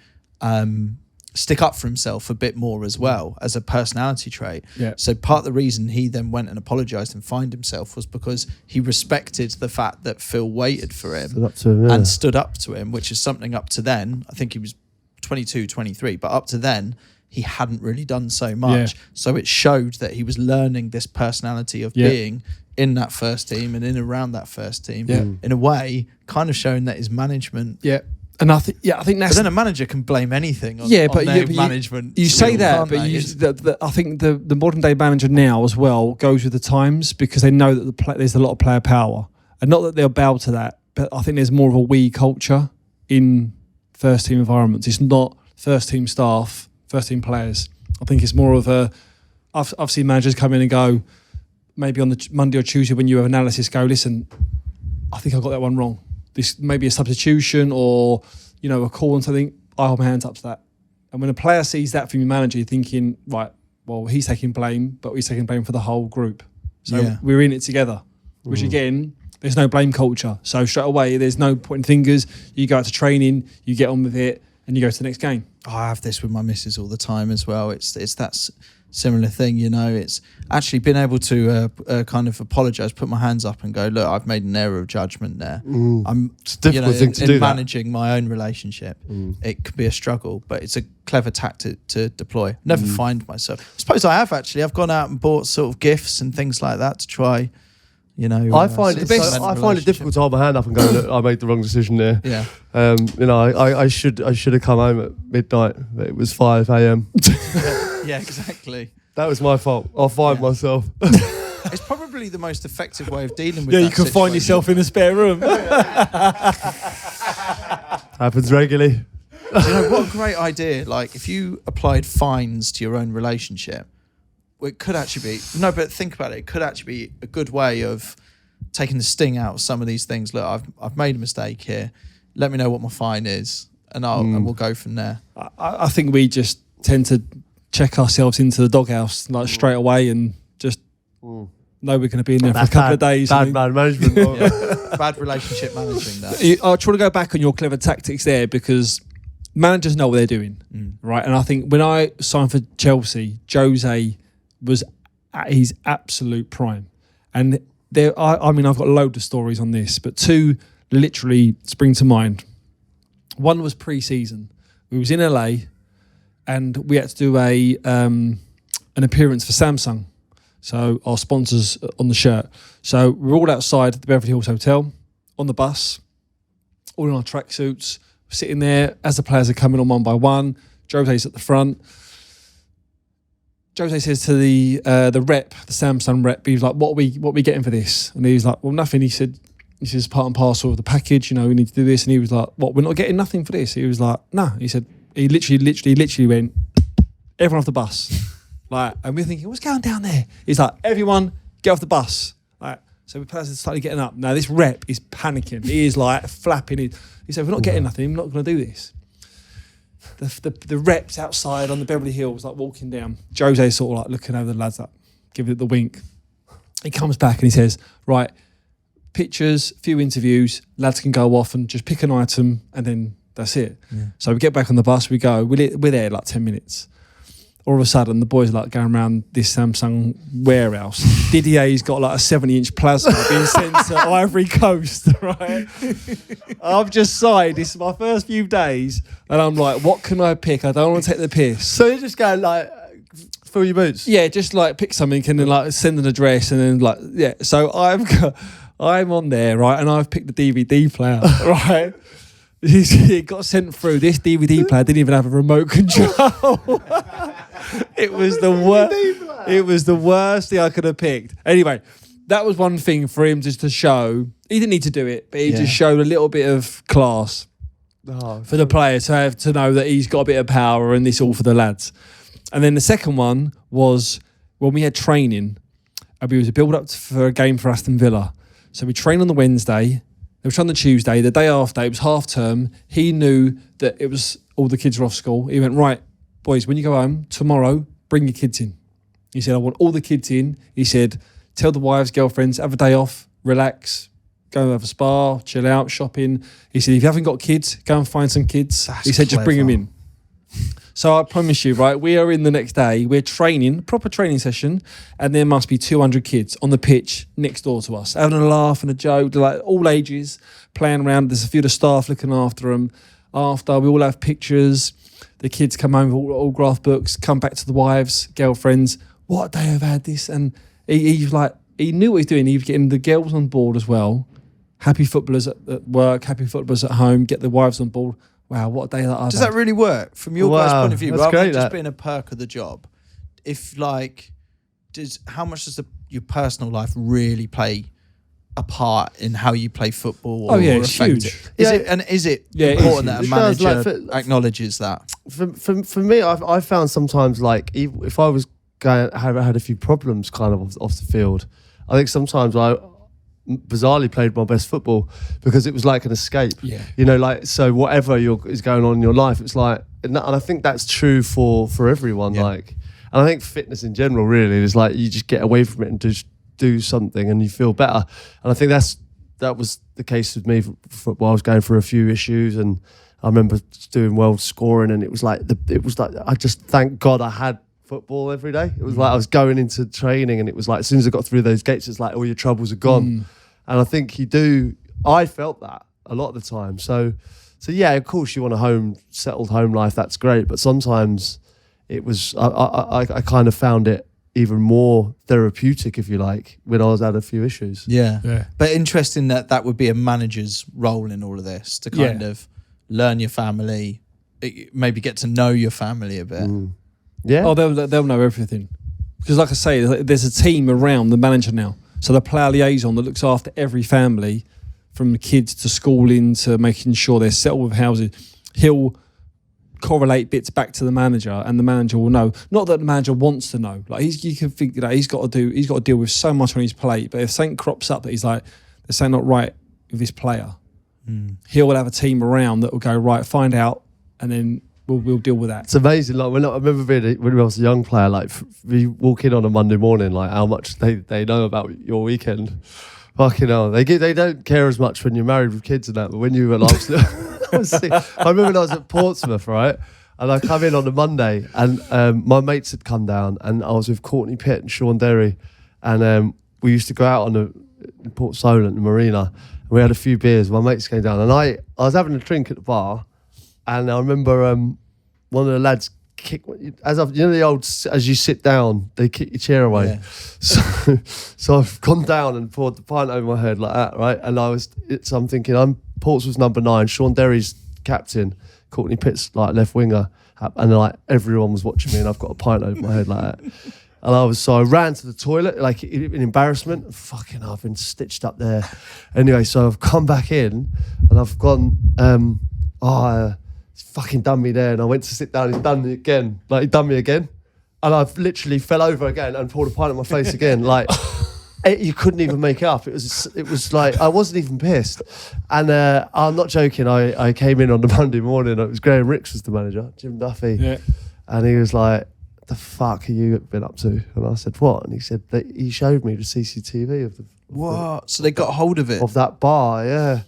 Speaker 3: stick up for himself a bit more as well as a personality trait.
Speaker 2: Yeah.
Speaker 3: So part of the reason he then went and apologised and fined himself was because he respected the fact that Phil waited for him, and stood up to him, which is something up to then, I think he was 22, 23, but up to then he hadn't really done so much.
Speaker 2: Yeah.
Speaker 3: So it showed that he was learning this personality of being in that first team and in around that first team.
Speaker 2: Yeah.
Speaker 3: In a way, kind of showing that his management.
Speaker 2: Yeah. And I think that's.
Speaker 3: But then a manager can blame anything on,
Speaker 2: but
Speaker 3: their
Speaker 2: you,
Speaker 3: management.
Speaker 2: You say that,
Speaker 3: can't
Speaker 2: but
Speaker 3: they?
Speaker 2: I think the modern day manager now as well goes with the times, because they know that there's a lot of player power, and not that they'll bow to that, but I think there's more of a we culture in first team environments. It's not first team staff, first team players. I think it's more of a. I've seen managers come in and go, maybe on the Monday or Tuesday when you have analysis, go, listen, I think I got that one wrong. This may be a substitution or, a call on something. I hold my hands up to that. And when a player sees that from your manager, you're thinking, right, well, he's taking blame, but he's taking blame for the whole group. So we're in it together, which again, there's no blame culture. So straight away, there's no pointing fingers. You go out to training, you get on with it, and you go to the next game.
Speaker 3: I have this with my missus all the time as well. It's that similar thing, It's actually been able to kind of apologise, put my hands up, and go, look, I've made an error of judgment there.
Speaker 1: It's a difficult thing to do.
Speaker 3: In managing my own relationship, it can be a struggle, but it's a clever tactic to deploy. Never find myself. I suppose I have actually. I've gone out and bought sort of gifts and things like that to try.
Speaker 1: I find it difficult to hold my hand up and go, look, I made the wrong decision there.
Speaker 3: Yeah.
Speaker 1: I should have come home at midnight, but it was 5 a.m.
Speaker 3: Yeah, exactly.
Speaker 1: That was my fault. I fired myself.
Speaker 3: It's probably the most effective way of dealing with that
Speaker 2: you can find yourself in the spare room.
Speaker 1: Happens regularly.
Speaker 3: What a great idea. Like, if you applied fines to your own relationship, it could actually be... No, but think about it. It could actually be a good way of taking the sting out of some of these things. Look, I've made a mistake here. Let me know what my fine is, and and we'll go from there.
Speaker 2: I think we just tend to check ourselves into the doghouse like straight away and just know we're going to be in there for a couple of days.
Speaker 1: Bad management.
Speaker 3: Bad relationship managing that.
Speaker 2: I try to go back on your clever tactics there, because managers know what they're doing, right? And I think when I signed for Chelsea, Jose was at his absolute prime. And I've got loads of stories on this, but two literally spring to mind. One was pre-season. We was in LA and we had to do an appearance for Samsung. So our sponsors on the shirt. So we're all outside the Beverly Hills Hotel on the bus, all in our tracksuits, sitting there as the players are coming on one by one. Jose's at the front. Jose says to the rep, the Samsung rep, he's like, what are we getting for this? And he's like, well, nothing. He says part and parcel of the package, we need to do this. And he was like, what, we're not getting nothing for this? He was like, no. He said, he literally went, everyone off the bus. Like, and we're thinking, what's going down there? He's like, everyone get off the bus. Like, so the players are slightly getting up. Now this rep is panicking. He is like flapping. He said, we're not getting nothing. I'm not going to do this. The reps outside on the Beverly Hills, like walking down. Jose sort of like looking over the lads up, giving it the wink. He comes back and he says, right, pictures, few interviews, lads can go off and just pick an item and then that's it. Yeah. So we get back on the bus, we go, we're there like 10 minutes. All of a sudden, the boys are like going around this Samsung warehouse. Didier's got like a 70-inch plasma being sent to Ivory Coast, right? I've just sighed. This is my first few days, and I'm like, what can I pick? I don't want to take the piss.
Speaker 1: So you're just going like, fill your boots?
Speaker 2: Yeah, just like pick something and then like send an address and then like, yeah. So I'm on there, right? And I've picked the DVD player, right? It got sent through. This DVD player didn't even have a remote control. It was the worst. It was the worst thing I could have picked. Anyway, that was one thing for him just to show. He didn't need to do it, but he just showed a little bit of class for the player to know that he's got a bit of power and this all for the lads. And then the second one was when we had training It was a build-up for a game for Aston Villa. So we trained on the Wednesday. They were trying on the Tuesday. The day after, it was half term. He knew that it was all the kids were off school. He went, right, boys, when you go home, tomorrow, bring your kids in. He said, I want all the kids in. He said, tell the wives, girlfriends, have a day off, relax, go and have a spa, chill out, shopping. He said, if you haven't got kids, go and find some kids. He said, just bring them in. So I promise you, right, we are in the next day, we're training, proper training session, and there must be 200 kids on the pitch next door to us, having a laugh and a joke, like all ages, playing around. There's a few of the staff looking after them. After, we all have pictures. The kids come home with autograph books, come back to the wives, girlfriends. What day I've had this? And he knew what he was doing. He was getting the girls on board as well. Happy footballers at work, happy footballers at home, get the wives on board. Wow, what a day that I've
Speaker 3: Does
Speaker 2: had.
Speaker 3: that really work from your guys' point of view?
Speaker 1: That's
Speaker 3: Rather than
Speaker 1: great,
Speaker 3: just
Speaker 1: that.
Speaker 3: being a perk of the job, if how much does your personal life really play a part in how you play football?
Speaker 2: Oh, yeah,
Speaker 3: or
Speaker 2: it's
Speaker 3: affect
Speaker 2: huge.
Speaker 3: it? Is it
Speaker 2: Yeah, it
Speaker 3: important
Speaker 2: is
Speaker 3: that a
Speaker 1: huge. It does,
Speaker 3: manager
Speaker 1: like,
Speaker 3: acknowledges that?
Speaker 1: For me, I found sometimes like if I was had a few problems kind of off the field, I think sometimes I bizarrely played my best football because it was like an escape.
Speaker 2: Yeah.
Speaker 1: You know, like, so whatever is going on in your life, it's like, and I think that's true for everyone.
Speaker 3: Yeah.
Speaker 1: Like, and I think fitness in general really is like you just get away from it and just do something and you feel better. And I think that was the case with me for football. I was going through a few issues and I remember doing well scoring, and it was like I just thank God I had football every day. It was like I was going into training and it was like as soon as I got through those gates, it's like all your troubles are gone. And I think I felt that a lot of the time. So yeah, of course you want a settled home life, that's great. But sometimes it was, I kind of found it even more therapeutic, if you like, when I had a few issues.
Speaker 3: Yeah. But interesting that would be a manager's role in all of this, to kind of learn your family, maybe get to know your family a bit.
Speaker 1: Yeah.
Speaker 2: Oh, they'll know everything. Because like I say, there's a team around the manager now. So the player liaison that looks after every family, from the kids to schooling to making sure they're settled with houses, he'll correlate bits back to the manager, and the manager will know. Not that the manager wants to know. Like you can think that he's got to deal with so much on his plate. But if something crops up that he's like, there's something not right with this player, he'll have a team around that will go, right, find out, and then we'll deal with that.
Speaker 1: It's amazing. Like I remember when I was a young player, like we walk in on a Monday morning, like how much they know about your weekend. Fucking hell, they don't care as much when you're married with kids and that. But when you were like, I remember when I was at Portsmouth, right, and I come in on a Monday, and my mates had come down, and I was with Courtney Pitt and Sean Derry, and we used to go out on Port Solent, the marina, and we had a few beers. My mates came down, and I was having a drink at the bar. And I remember one of the lads the old, as you sit down, they kick your chair away. Yeah. So I've gone down and poured the pint over my head like that, right? And I'm thinking, I'm Portsmouth's number 9, Sean Derry's captain, Courtney Pitt's like left winger, and like everyone was watching me, and I've got a pint over my head like that. And I ran to the toilet, like in embarrassment. Fucking hell, I've been stitched up there. Anyway, so I've come back in, and I've gone, he's fucking done me there, and I went to sit down. He's done me again, like he done me again, and I've literally fell over again and poured a pint in my face again. Like you couldn't even make it up. It was like I wasn't even pissed, and I'm not joking. I came in on the Monday morning. It was Graham Ricks was the manager, Jim Duffy, and he was like, "The fuck have you been up to?" And I said, "What?" And he said that he showed me the CCTV of the
Speaker 3: what? So they got hold of it
Speaker 1: of that bar, yeah.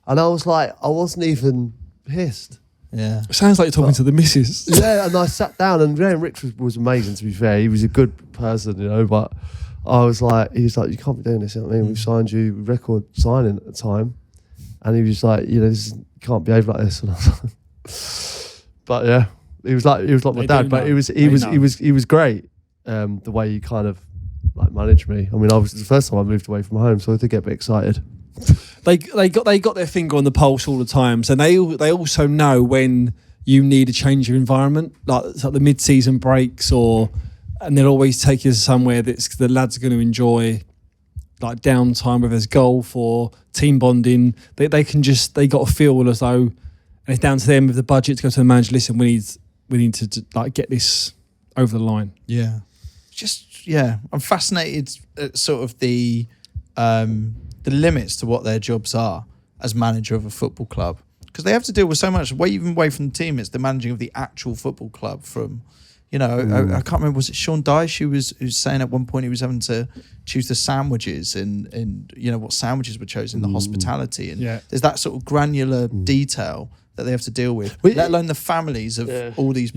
Speaker 1: And I was like, I wasn't even pissed.
Speaker 3: Yeah.
Speaker 2: It sounds like you're talking to the missus.
Speaker 1: Yeah, and I sat down, and Graham Ricks was amazing, to be fair. He was a good person, but I was like, he was like, you can't be doing this, you know what I mean? We've signed you, record signing at the time. And he was like, you can't behave like this. And I was like, but yeah, he was like my dad, but he was great. The way he kind of like managed me. I mean, it was the first time I moved away from home, so I did get a bit excited.
Speaker 2: They got their finger on the pulse all the time, so they also know when you need to change your environment, like the mid-season breaks, and they'll always take you somewhere that's the lads are going to enjoy, like downtime, whether there's golf or team bonding. They got to feel as though, and it's down to them with the budget to go to the manager. Listen, we need to like get this over the line.
Speaker 3: Yeah. just I'm fascinated at sort of the limits to what their jobs are as manager of a football club, because they have to deal with so much even away from the team. It's the managing of the actual football club. From I can't remember, was it Sean Dyche who was saying at one point he was having to choose the sandwiches and what sandwiches were chosen, the hospitality, and there's that sort of granular detail that they have to deal with, let alone the families of all these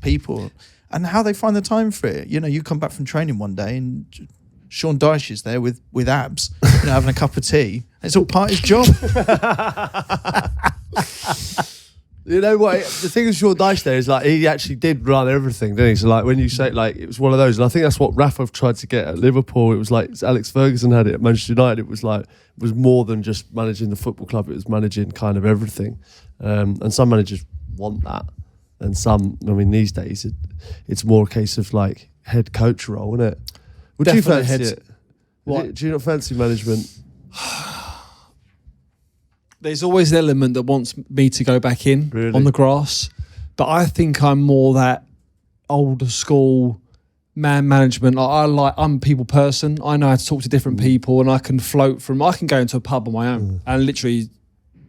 Speaker 3: people and how they find the time for it. You come back from training one day and Sean Dyche is there with abs, having a cup of tea. It's all part of his job.
Speaker 1: You know what? The thing with Sean Dyche there is like he actually did run everything, didn't he? So like when you say like it was one of those, and I think that's what Rafa tried to get at Liverpool. It was like Alex Ferguson had it at Manchester United. It was more than just managing the football club. It was managing kind of everything, and some managers want that, and some. I mean, these days it's more a case of like head coach role, isn't it? Would
Speaker 2: Definitely
Speaker 1: you fancy it?
Speaker 2: What?
Speaker 1: Do you not fancy management?
Speaker 2: There's always an element that wants me to go back in on the grass, but I think I'm more that older school man management. I'm a people person. I know how to talk to different people, and I can I can go into a pub on my own and literally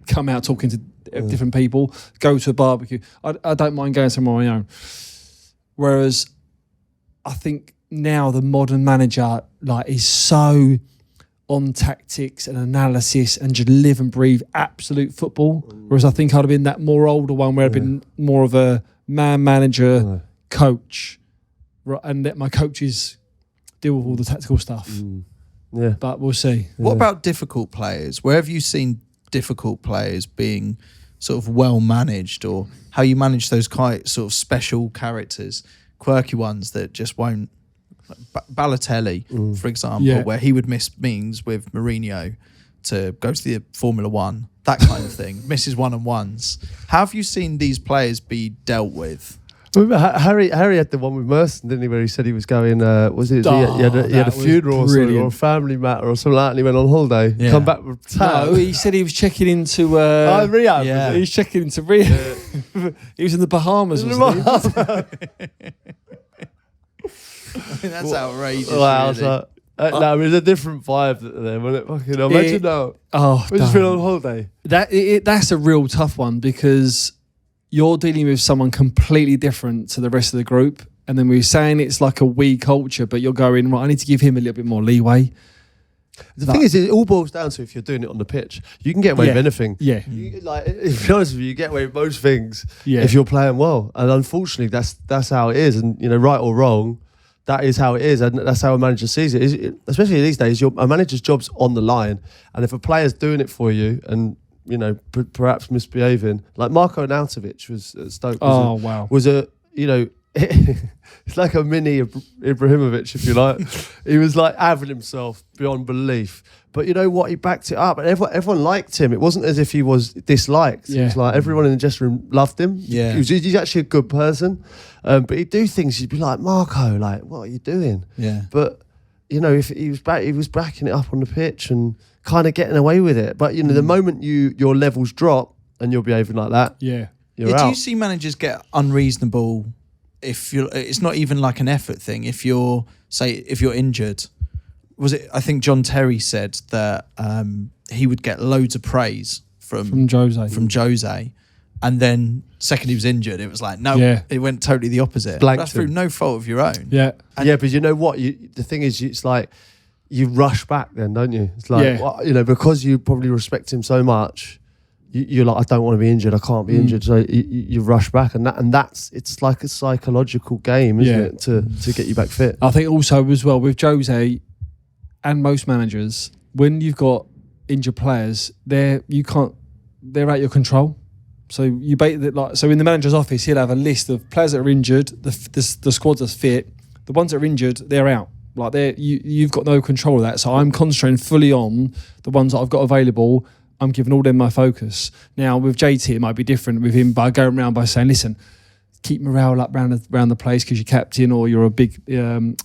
Speaker 2: come out talking to different people, go to a barbecue. I don't mind going somewhere on my own. Whereas I think now the modern manager is so on tactics and analysis and just live and breathe absolute football. Whereas I think I'd have been that more older one where I'd been more of a man manager coach, and let my coaches deal with all the tactical stuff.
Speaker 1: Yeah,
Speaker 2: but we'll see.
Speaker 3: What about difficult players? Where have you seen difficult players being sort of well managed, or how you manage those quite sort of special characters, quirky ones that just won't? Balotelli, for example, where he would miss meetings with Mourinho to go to the Formula One, that kind of thing, misses one-on-ones. How have you seen these players be dealt with?
Speaker 1: Remember Harry had the one with Merson, didn't he, where he said he was going, was it, he had a funeral or something, or a family matter or something like that, and he went on holiday, come back with tan.
Speaker 2: No, he said he was checking into
Speaker 1: Riyadh.
Speaker 2: Yeah, he was checking into Riyadh. He was in the Bahamas, wasn't he?
Speaker 3: I mean, that's outrageous.
Speaker 1: Wow,
Speaker 3: really.
Speaker 1: no, it was a different vibe there, wasn't it? Fucking imagine now. We're just been on holiday.
Speaker 2: That's a real tough one, because you're dealing with someone completely different to the rest of the group, and then we're saying it's like a we culture, but you're going, right, I need to give him a little bit more leeway.
Speaker 1: The thing is, it all boils down to if you're doing it on the pitch. You can get away with anything.
Speaker 2: Yeah.
Speaker 1: To be honest with you get away with most things if you're playing well. And unfortunately, that's how it is. And, right or wrong, that is how it is, and that's how a manager sees it. Especially these days, a manager's job's on the line, and if a player's doing it for you and perhaps misbehaving, like Marko Arnautovic was at Stoke. It's like a mini Ibrahimovic, if you like. He was like having himself beyond belief. But you know what? He backed it up, and everyone liked him. It wasn't as if he was disliked. It was like everyone in the dressing room loved him. Yeah, he's actually a good person. But he'd do things. You'd be like, Marko, like, what are you doing? Yeah. But if he was backing it up on the pitch and kind of getting away with it. But the moment your levels drop and you're behaving like that, you're out.
Speaker 3: Do you see managers get unreasonable? It's not even like an effort thing. If you're injured, I think John Terry said that he would get loads of praise from Jose, and then second he was injured, it was like it went totally the opposite. That's through no fault of your own.
Speaker 1: But you know what? The thing is, it's like you rush back then, don't you? It's like because you probably respect him so much. You're like, I don't want to be injured. I can't be injured. So you rush back, and it's like a psychological game, isn't it, to get you back fit?
Speaker 2: I think also as well with Jose and most managers, when you've got injured players, they're out your control. So you so in the manager's office, he'll have a list of players that are injured, the squad that's fit, the ones that are injured, they're out. Like you've got no control of that. So I'm concentrating fully on the ones that I've got available. I'm giving all them my focus. Now, with JT, it might be different with him by going around by saying, listen, keep morale up around the place because you're captain or you're a big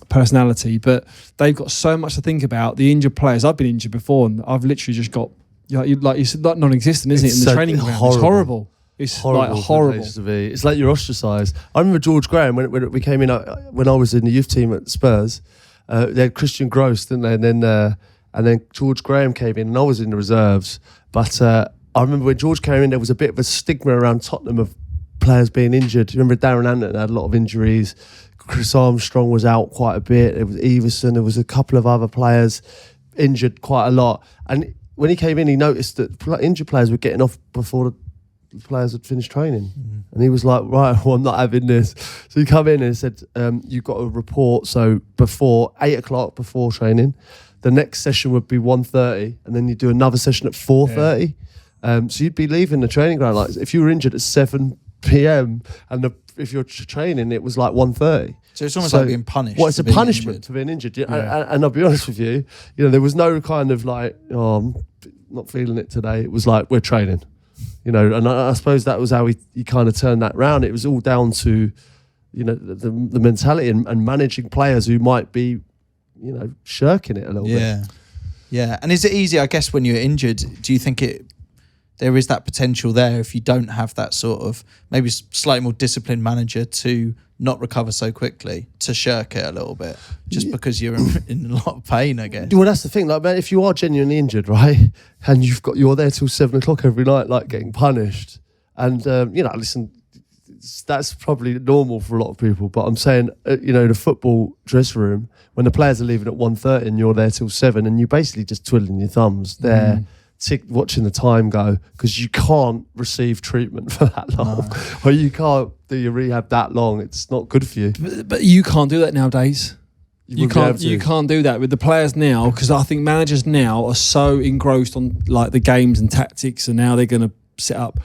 Speaker 2: personality. But they've got so much to think about. The injured players, I've been injured before, and I've literally just got, like you said, like non-existent, isn't it, in the training ground? It's horrible. It's
Speaker 1: horrible
Speaker 2: like horrible.
Speaker 1: place to be. It's like you're ostracised. I remember George Graham when we came in when I was in the youth team at Spurs. They had Christian Gross, didn't they? And then George Graham came in, and I was in the reserves. But I remember when George came in, there was a bit of a stigma around Tottenham of players being injured. You remember Darren Anderton had a lot of injuries. Chris Armstrong was out quite a bit. There was Everson. There was a couple of other players injured quite a lot. And when he came in, he noticed that injured players were getting off before the players had finished training. And he was like, right, well, I'm not having this. So he come in and said, you've got to report. So before 8 o'clock, before training, the next session would be 1:30, and then you do another session at 4:30. So you'd be leaving the training ground. Like if you were injured at 7 p.m. and if you're training, it was like 1:30.
Speaker 3: So it's almost like being punished.
Speaker 1: Well, it's a punishment for being injured. And I'll be honest with you, there was no kind of like, oh, I'm not feeling it today. It was like, we're training, and I suppose that was how he kind of turned that round. It was all down to, the mentality and managing players who might be, shirking it a little bit.
Speaker 3: Yeah. And is it easy, I guess, when you're injured, do you think there is that potential there if you don't have that sort of maybe slightly more disciplined manager to not recover so quickly, to shirk it a little bit just because you're in a lot of pain, I guess?
Speaker 1: Well, that's the thing. Like, man, if you are genuinely injured, right, and you're there till 7 o'clock every night, like getting punished, and listen, that's probably normal for a lot of people. But I'm saying, the football dressing room, when the players are leaving at 1:30 and you're there till 7, and you're basically just twiddling your thumbs there. Watching the time go, because you can't receive treatment for that long, or you can't do your rehab that long. It's not good for you.
Speaker 2: But you can't do that nowadays. You can't do that with the players now, because I think managers now are so engrossed on like the games and tactics, and now they're going to set up.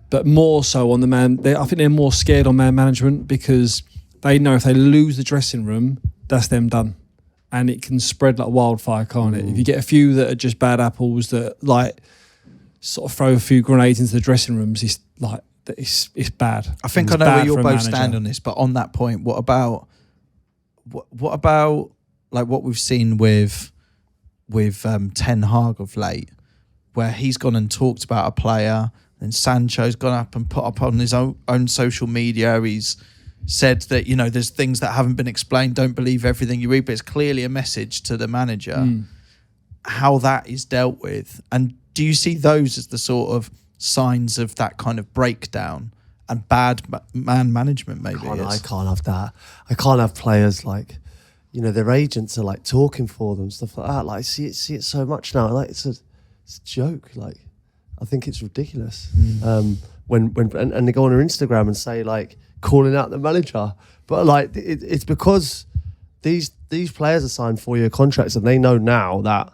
Speaker 2: But more so on the man. I think they're more scared on man management, because they know if they lose the dressing room, that's them done. And it can spread like wildfire, can't it? If you get a few that are just bad apples that like sort of throw a few grenades into the dressing rooms, it's like it's bad.
Speaker 3: I think I know where you'll both stand on this, but on that point, what about like what we've seen with Ten Hag of late, where he's gone and talked about a player, and Sancho's gone up and put up on his own social media. He's said that, there's things that haven't been explained. Don't believe everything you read, but it's clearly a message to the manager. How that is dealt with. And do you see those as the sort of signs of that kind of breakdown and bad man management? Maybe
Speaker 1: I can't have that. I can't have players like, their agents are like talking for them, stuff like that. Like I see it so much now. Like it's a joke. Like I think it's ridiculous. When they go on their Instagram and say like, calling out the manager, but like it's because these players are signed 4-year contracts, and they know now that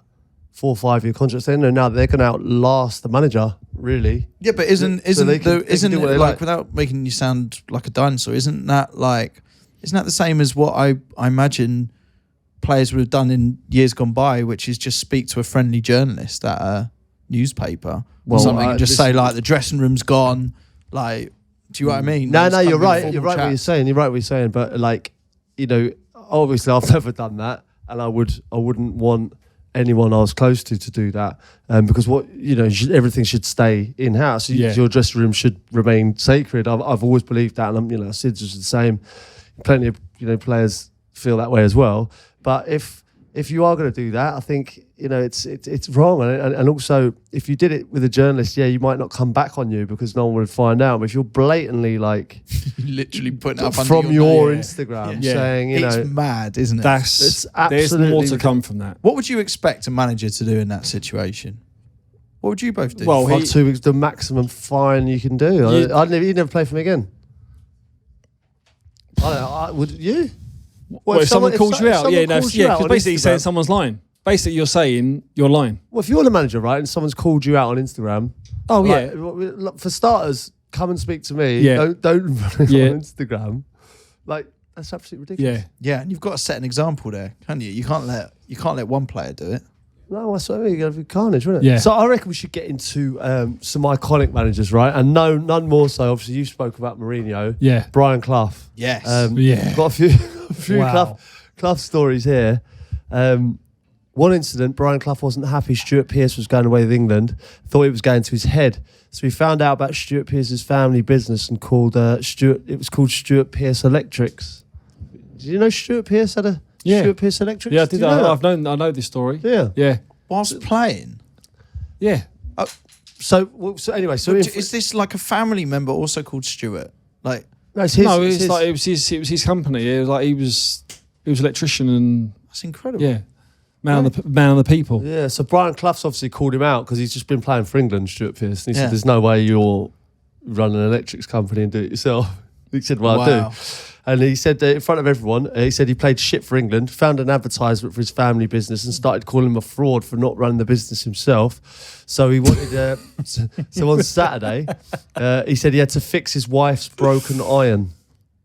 Speaker 1: 4 or 5 year contracts, they know now that they're going to outlast the manager, really. Yeah, but isn't it like,
Speaker 3: without making you sound like a dinosaur, isn't that the same as what I imagine players would have done in years gone by, which is just speak to a friendly journalist at a newspaper or something, and just say like the dressing room's gone, like. Do you know what I mean?
Speaker 1: No, you're right. You're right what you're saying. But like, obviously I've never done that, and I wouldn't want anyone I was close to do that, because everything should stay in house. Your dressing room should remain sacred. I've always believed that, and Sid's was the same. Plenty of players feel that way as well. But if you are going to do that, I think it's wrong, and also if you did it with a journalist, you might not come back on you because no one would find out. But if you're blatantly like
Speaker 3: literally putting up
Speaker 1: from your Instagram saying,
Speaker 3: it's mad, isn't it?
Speaker 2: There's more to come from that.
Speaker 3: What would you expect a manager to do in that situation? What would you both do?
Speaker 1: Well, 2 weeks, the maximum fine you can do. You'd never play for me again. Would you?
Speaker 2: Well, if someone calls you out, because basically you're saying someone's lying. Basically, you're saying you're lying.
Speaker 1: Well, if you're the manager, right, and someone's called you out on Instagram, for starters, come and speak to me. Don't run it on Instagram. Like that's absolutely ridiculous.
Speaker 3: Yeah, and you've got to set an example there, can't you? You can't let one player do it.
Speaker 1: No, that's what I mean. You're gonna be carnage, wouldn't it?
Speaker 2: Yeah.
Speaker 1: So I reckon we should get into some iconic managers, right? And none more so. Obviously, you spoke about Mourinho.
Speaker 2: Yeah.
Speaker 1: Brian Clough.
Speaker 3: Yes.
Speaker 1: Got a few
Speaker 2: Wow.
Speaker 1: Clough stories here. One incident, Brian Clough wasn't happy Stuart Pearce was going away with England, thought it was going to his head. So he found out about Stuart Pearce's family business and called it was called Stuart Pearce Electrics. Did you know Stuart Pearce had a Stuart Pearce Electrics?
Speaker 2: Yeah, I did.
Speaker 1: You know
Speaker 2: I know this story.
Speaker 1: Yeah.
Speaker 2: Yeah.
Speaker 3: Whilst playing.
Speaker 2: Yeah.
Speaker 1: So anyway,
Speaker 3: Is this like a family member also called Stuart? Like,
Speaker 1: no, it's his.
Speaker 2: No,
Speaker 1: it's
Speaker 2: it's
Speaker 1: his.
Speaker 2: like it was his company. It was like he was electrician and
Speaker 3: that's incredible.
Speaker 2: yeah, man of the people.
Speaker 1: Yeah, so Brian Clough's obviously called him out because he's just been playing for England, Stuart Pearce. And he
Speaker 3: Yeah.
Speaker 1: said, there's no way you'll run an electrics company and do it yourself. He said, well, I
Speaker 3: Wow.
Speaker 1: do. And he said in front of everyone, he said he played shit for England, found an advertisement for his family business and started calling him a fraud for not running the business himself. So he wanted, so on Saturday, he said he had to fix his wife's broken iron.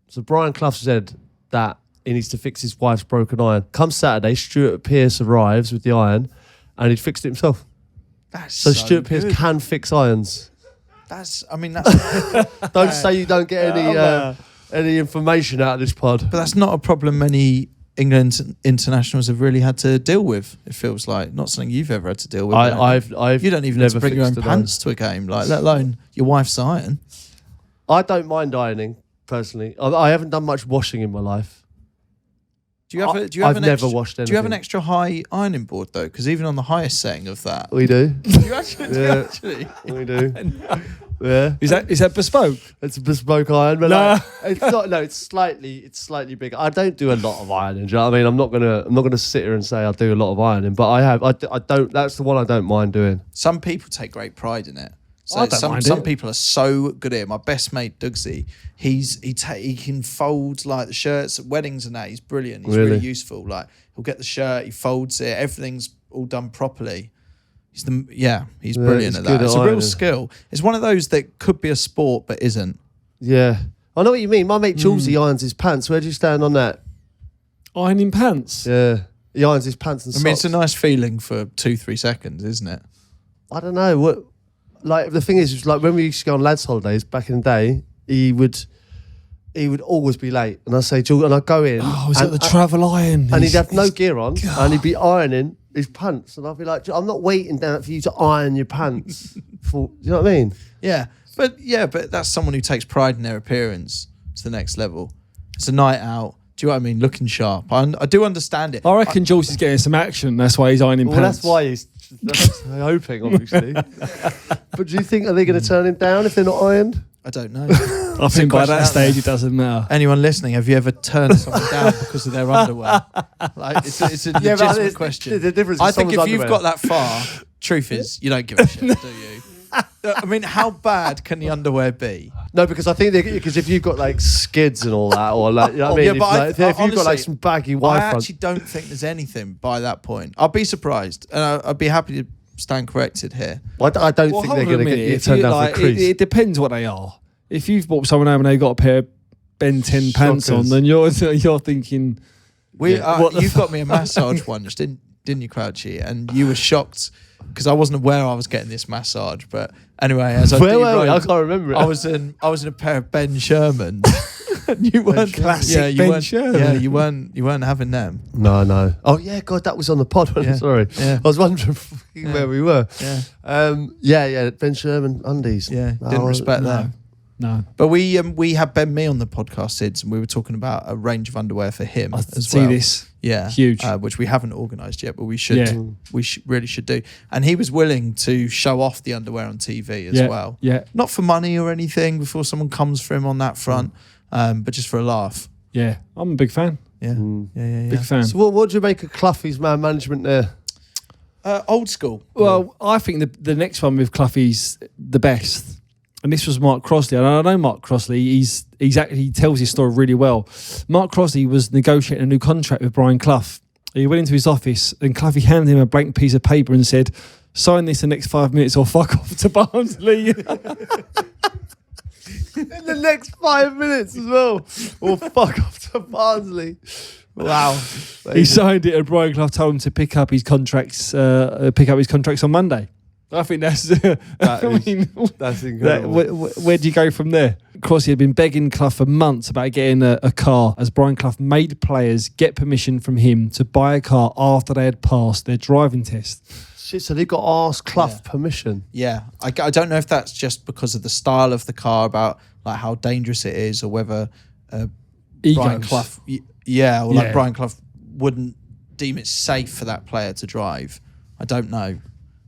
Speaker 1: So Brian Clough said that he needs to fix his wife's broken iron. Come Saturday, Stuart Pearce arrives with the iron and he'd fixed it himself.
Speaker 3: That's
Speaker 1: So Stuart Pearce
Speaker 3: good.
Speaker 1: can fix irons.
Speaker 3: That's
Speaker 1: Don't say you don't get any information out of this pod.
Speaker 3: but that's not a problem many England internationals have really had to deal with. It feels like not something you've ever had to deal with.
Speaker 1: I've
Speaker 3: you don't even have to bring your own pants to a game, like let alone your wife's iron.
Speaker 1: I don't mind ironing personally. I haven't done much washing in my life.
Speaker 3: Do you have
Speaker 1: I've never washed anything.
Speaker 3: Do you have an extra high ironing board though? Because even on the highest setting of that,
Speaker 1: We do.
Speaker 3: do you actually?
Speaker 1: Yeah. We do. Yeah,
Speaker 2: Is that bespoke?
Speaker 1: it's a bespoke iron, but
Speaker 2: No.
Speaker 1: like, it's not. No, it's slightly bigger. I don't do a lot of ironing. Do you know what I mean? I'm not gonna sit here and say I do a lot of ironing, but I have. I don't. That's the one I don't mind doing.
Speaker 3: Some people take great pride in it. So
Speaker 2: I don't mind
Speaker 3: some
Speaker 2: it.
Speaker 3: people are so good at it. My best mate Dugsy, he can fold like the shirts at weddings and that. He's brilliant. He's really
Speaker 1: Really?
Speaker 3: useful. Like he'll get the shirt, he folds it, everything's all done properly. He's brilliant
Speaker 1: he's
Speaker 3: at
Speaker 1: good
Speaker 3: that.
Speaker 1: at
Speaker 3: It's a real
Speaker 1: ironing.
Speaker 3: skill. It's one of those that could be a sport but isn't.
Speaker 1: Yeah, I know what you mean. My mate Julesy irons his pants. Where do you stand on that?
Speaker 2: Ironing pants.
Speaker 1: Yeah, he irons his pants and
Speaker 3: I
Speaker 1: socks.
Speaker 3: mean, it's a nice feeling for 2-3 seconds, isn't it?
Speaker 1: I don't know what. Like the thing is, like when we used to go on lads' holidays back in the day, he would always be late, and I'd say, Jules, and I'd go in.
Speaker 2: Oh, is
Speaker 1: and,
Speaker 2: that the travel iron?
Speaker 1: and he'd have no gear on, and he'd be ironing his pants, and I'd be like, I'm not waiting down for you to iron your pants. For you know what I mean?
Speaker 3: Yeah, but that's someone who takes pride in their appearance to the next level. It's a night out. Do you know what I mean? Looking sharp. I do understand it.
Speaker 2: I reckon Jules is getting some action. That's why he's ironing
Speaker 1: Well,
Speaker 2: pants.
Speaker 1: that's why he's hoping, obviously. But do you think are they going to turn him down if they're not ironed?
Speaker 3: I don't know.
Speaker 2: I think by
Speaker 3: question
Speaker 2: that
Speaker 3: out
Speaker 2: stage
Speaker 3: there.
Speaker 2: it doesn't matter.
Speaker 3: Anyone listening, have you ever turned someone down because of their underwear? Like, it's a legitimate question.
Speaker 1: The difference is
Speaker 3: I think if
Speaker 1: someone's
Speaker 3: you've
Speaker 1: underwear.
Speaker 3: got that far, truth is, you don't give a shit, do you? I mean, how bad can the underwear be?
Speaker 1: No, because I think because if you've got like skids and all that, or like you know what I mean,
Speaker 3: Yeah,
Speaker 1: if,
Speaker 3: but
Speaker 1: like, if you've got like
Speaker 3: honestly,
Speaker 1: some baggy
Speaker 3: I
Speaker 1: white front,
Speaker 3: actually don't think there's anything by that point. I'll be surprised, and I'd be happy to stand corrected here.
Speaker 1: I don't
Speaker 2: Well,
Speaker 1: think
Speaker 2: hold
Speaker 1: they're
Speaker 2: on a
Speaker 1: going to
Speaker 2: minute.
Speaker 1: get you
Speaker 2: If
Speaker 1: turned
Speaker 2: you,
Speaker 1: down
Speaker 2: like,
Speaker 1: for a crease.
Speaker 2: it depends what they are. If you've bought someone home and they've got a pair of Ben 10 pants on,
Speaker 1: Shirkers.
Speaker 2: then you're thinking,
Speaker 3: We,
Speaker 2: what the
Speaker 3: you got me a massage once, didn't you, Crouchy? And you were shocked because I wasn't aware I was getting this massage. But anyway, as I
Speaker 1: Where were we? I can't remember it.
Speaker 3: I was in a pair of Ben Shermans. You weren't
Speaker 2: Classic
Speaker 3: yeah, you
Speaker 2: Ben
Speaker 3: weren't,
Speaker 2: Sherman.
Speaker 3: Yeah, you weren't having them.
Speaker 1: No. Oh yeah, God, that was on the pod.
Speaker 3: Yeah.
Speaker 1: Sorry,
Speaker 3: Yeah.
Speaker 1: I was wondering where we were.
Speaker 3: Yeah,
Speaker 1: Yeah. Ben Sherman undies.
Speaker 3: yeah. Didn't respect
Speaker 2: no.
Speaker 3: that.
Speaker 2: no.
Speaker 3: But we had Ben Mee on the podcast, Sids, and we were talking about a range of underwear for him
Speaker 2: I
Speaker 3: as
Speaker 2: see
Speaker 3: well.
Speaker 2: this.
Speaker 3: Yeah,
Speaker 2: Huge.
Speaker 3: which we haven't organised yet, but we should.
Speaker 2: Yeah.
Speaker 3: Really should do. And he was willing to show off the underwear on TV as
Speaker 2: Yeah,
Speaker 3: well.
Speaker 2: yeah.
Speaker 3: Not for money or anything. Before someone comes for him on that front, but just for a laugh.
Speaker 2: Yeah. I'm a big fan.
Speaker 3: Yeah, yeah.
Speaker 2: Big fan.
Speaker 1: So what do you make of Clough's man management there?
Speaker 3: Old school.
Speaker 2: Well, I think the next one with Cloughy's the best. And this was Mark Crossley. And I know Mark Crossley, he tells his story really well. Mark Crossley was negotiating a new contract with Brian Clough. He went into his office and Clough handed him a blank piece of paper and said, sign this in the next 5 minutes or fuck off to Barnsley.
Speaker 1: In the next 5 minutes as well. Or fuck off to Barnsley. Wow.
Speaker 2: He signed it and Brian Clough told him to pick up his contracts on Monday. I think that's.
Speaker 1: That's incredible.
Speaker 2: Where do you go from there? Crouchy had been begging Clough for months about getting a car, as Brian Clough made players get permission from him to buy a car after they had passed their driving test.
Speaker 1: Shit, so they got to ask Clough permission.
Speaker 3: Yeah, I don't know if that's just because of the style of the car, about like how dangerous it is, or whether Brian Clough, like Brian Clough wouldn't deem it safe for that player to drive. I don't know.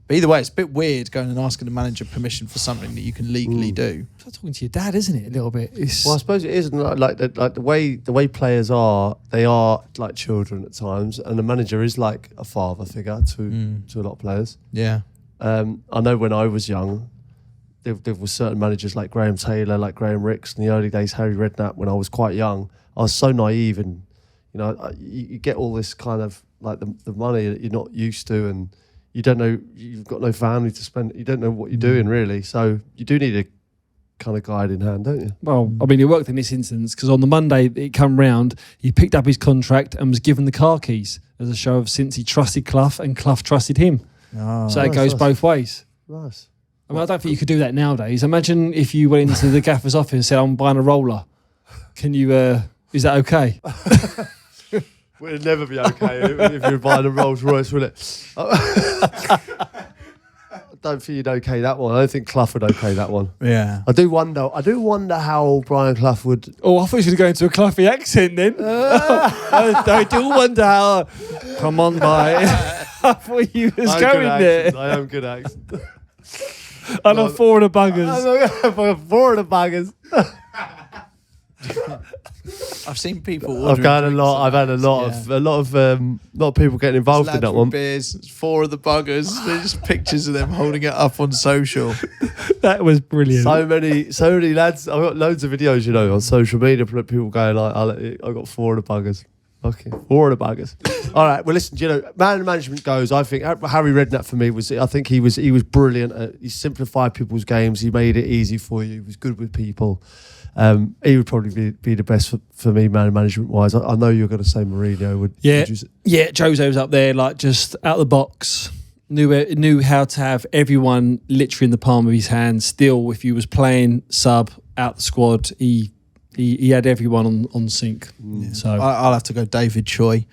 Speaker 3: But either way, it's a bit weird going and asking the manager permission for something that you can legally do.
Speaker 2: It's like talking to your dad, isn't it? A little bit.
Speaker 1: Well, I suppose it is like the way players are. They are like children at times, and the manager is like a father figure to a lot of players.
Speaker 3: Yeah.
Speaker 1: I know when I was young, there were certain managers like Graham Taylor, like Graham Ricks in the early days, Harry Redknapp. When I was quite young, I was so naive, and you get all this kind of like the money that you're not used to, and you don't know, you've got no family to spend, you don't know what you're doing really. So you do need a kind of guide in hand, don't you?
Speaker 2: Well, I mean, it worked in this instance because on the Monday it come round, he picked up his contract and was given the car keys as a show of since he trusted Clough and Clough trusted him. Oh, so it goes both ways.
Speaker 1: Nice.
Speaker 2: I mean, I don't think you could do that nowadays. Imagine if you went into the gaffer's office and said, I'm buying a roller. Can you, is that okay?
Speaker 1: It'd never be okay if you're buying a Rolls Royce, will it? I don't think you'd okay that one. I don't think Clough would okay that one.
Speaker 3: Yeah.
Speaker 1: I do wonder how Brian Clough would.
Speaker 2: Oh, I thought you were going to go into a Cloughy accent then. I do wonder how. Come on, mate. I thought you was going there.
Speaker 1: I am good at accent.
Speaker 2: And I'm four of the buggers.
Speaker 1: Four of the buggers.
Speaker 3: I've seen people.
Speaker 1: I've had a lot of people getting involved in that one.
Speaker 3: Beers, four of the buggers. There's just pictures of them holding it up on social.
Speaker 2: That was brilliant.
Speaker 1: So many lads. I've got loads of videos, on social media. People going like, "I got four of the buggers." Okay, four of the buggers. All right. Well, listen. Man management goes. I think Harry Redknapp for me was. I think he was brilliant. He simplified people's games. He made it easy for you. He was good with people. He would probably be the best for me, man management wise. I know you're going to say Mourinho would.
Speaker 2: Yeah. Jose was up there, like just out of the box. Knew how to have everyone literally in the palm of his hand. Still, if you was playing sub out the squad, he had everyone on sync.
Speaker 3: Yeah.
Speaker 2: So
Speaker 3: I'll have to go David Choi.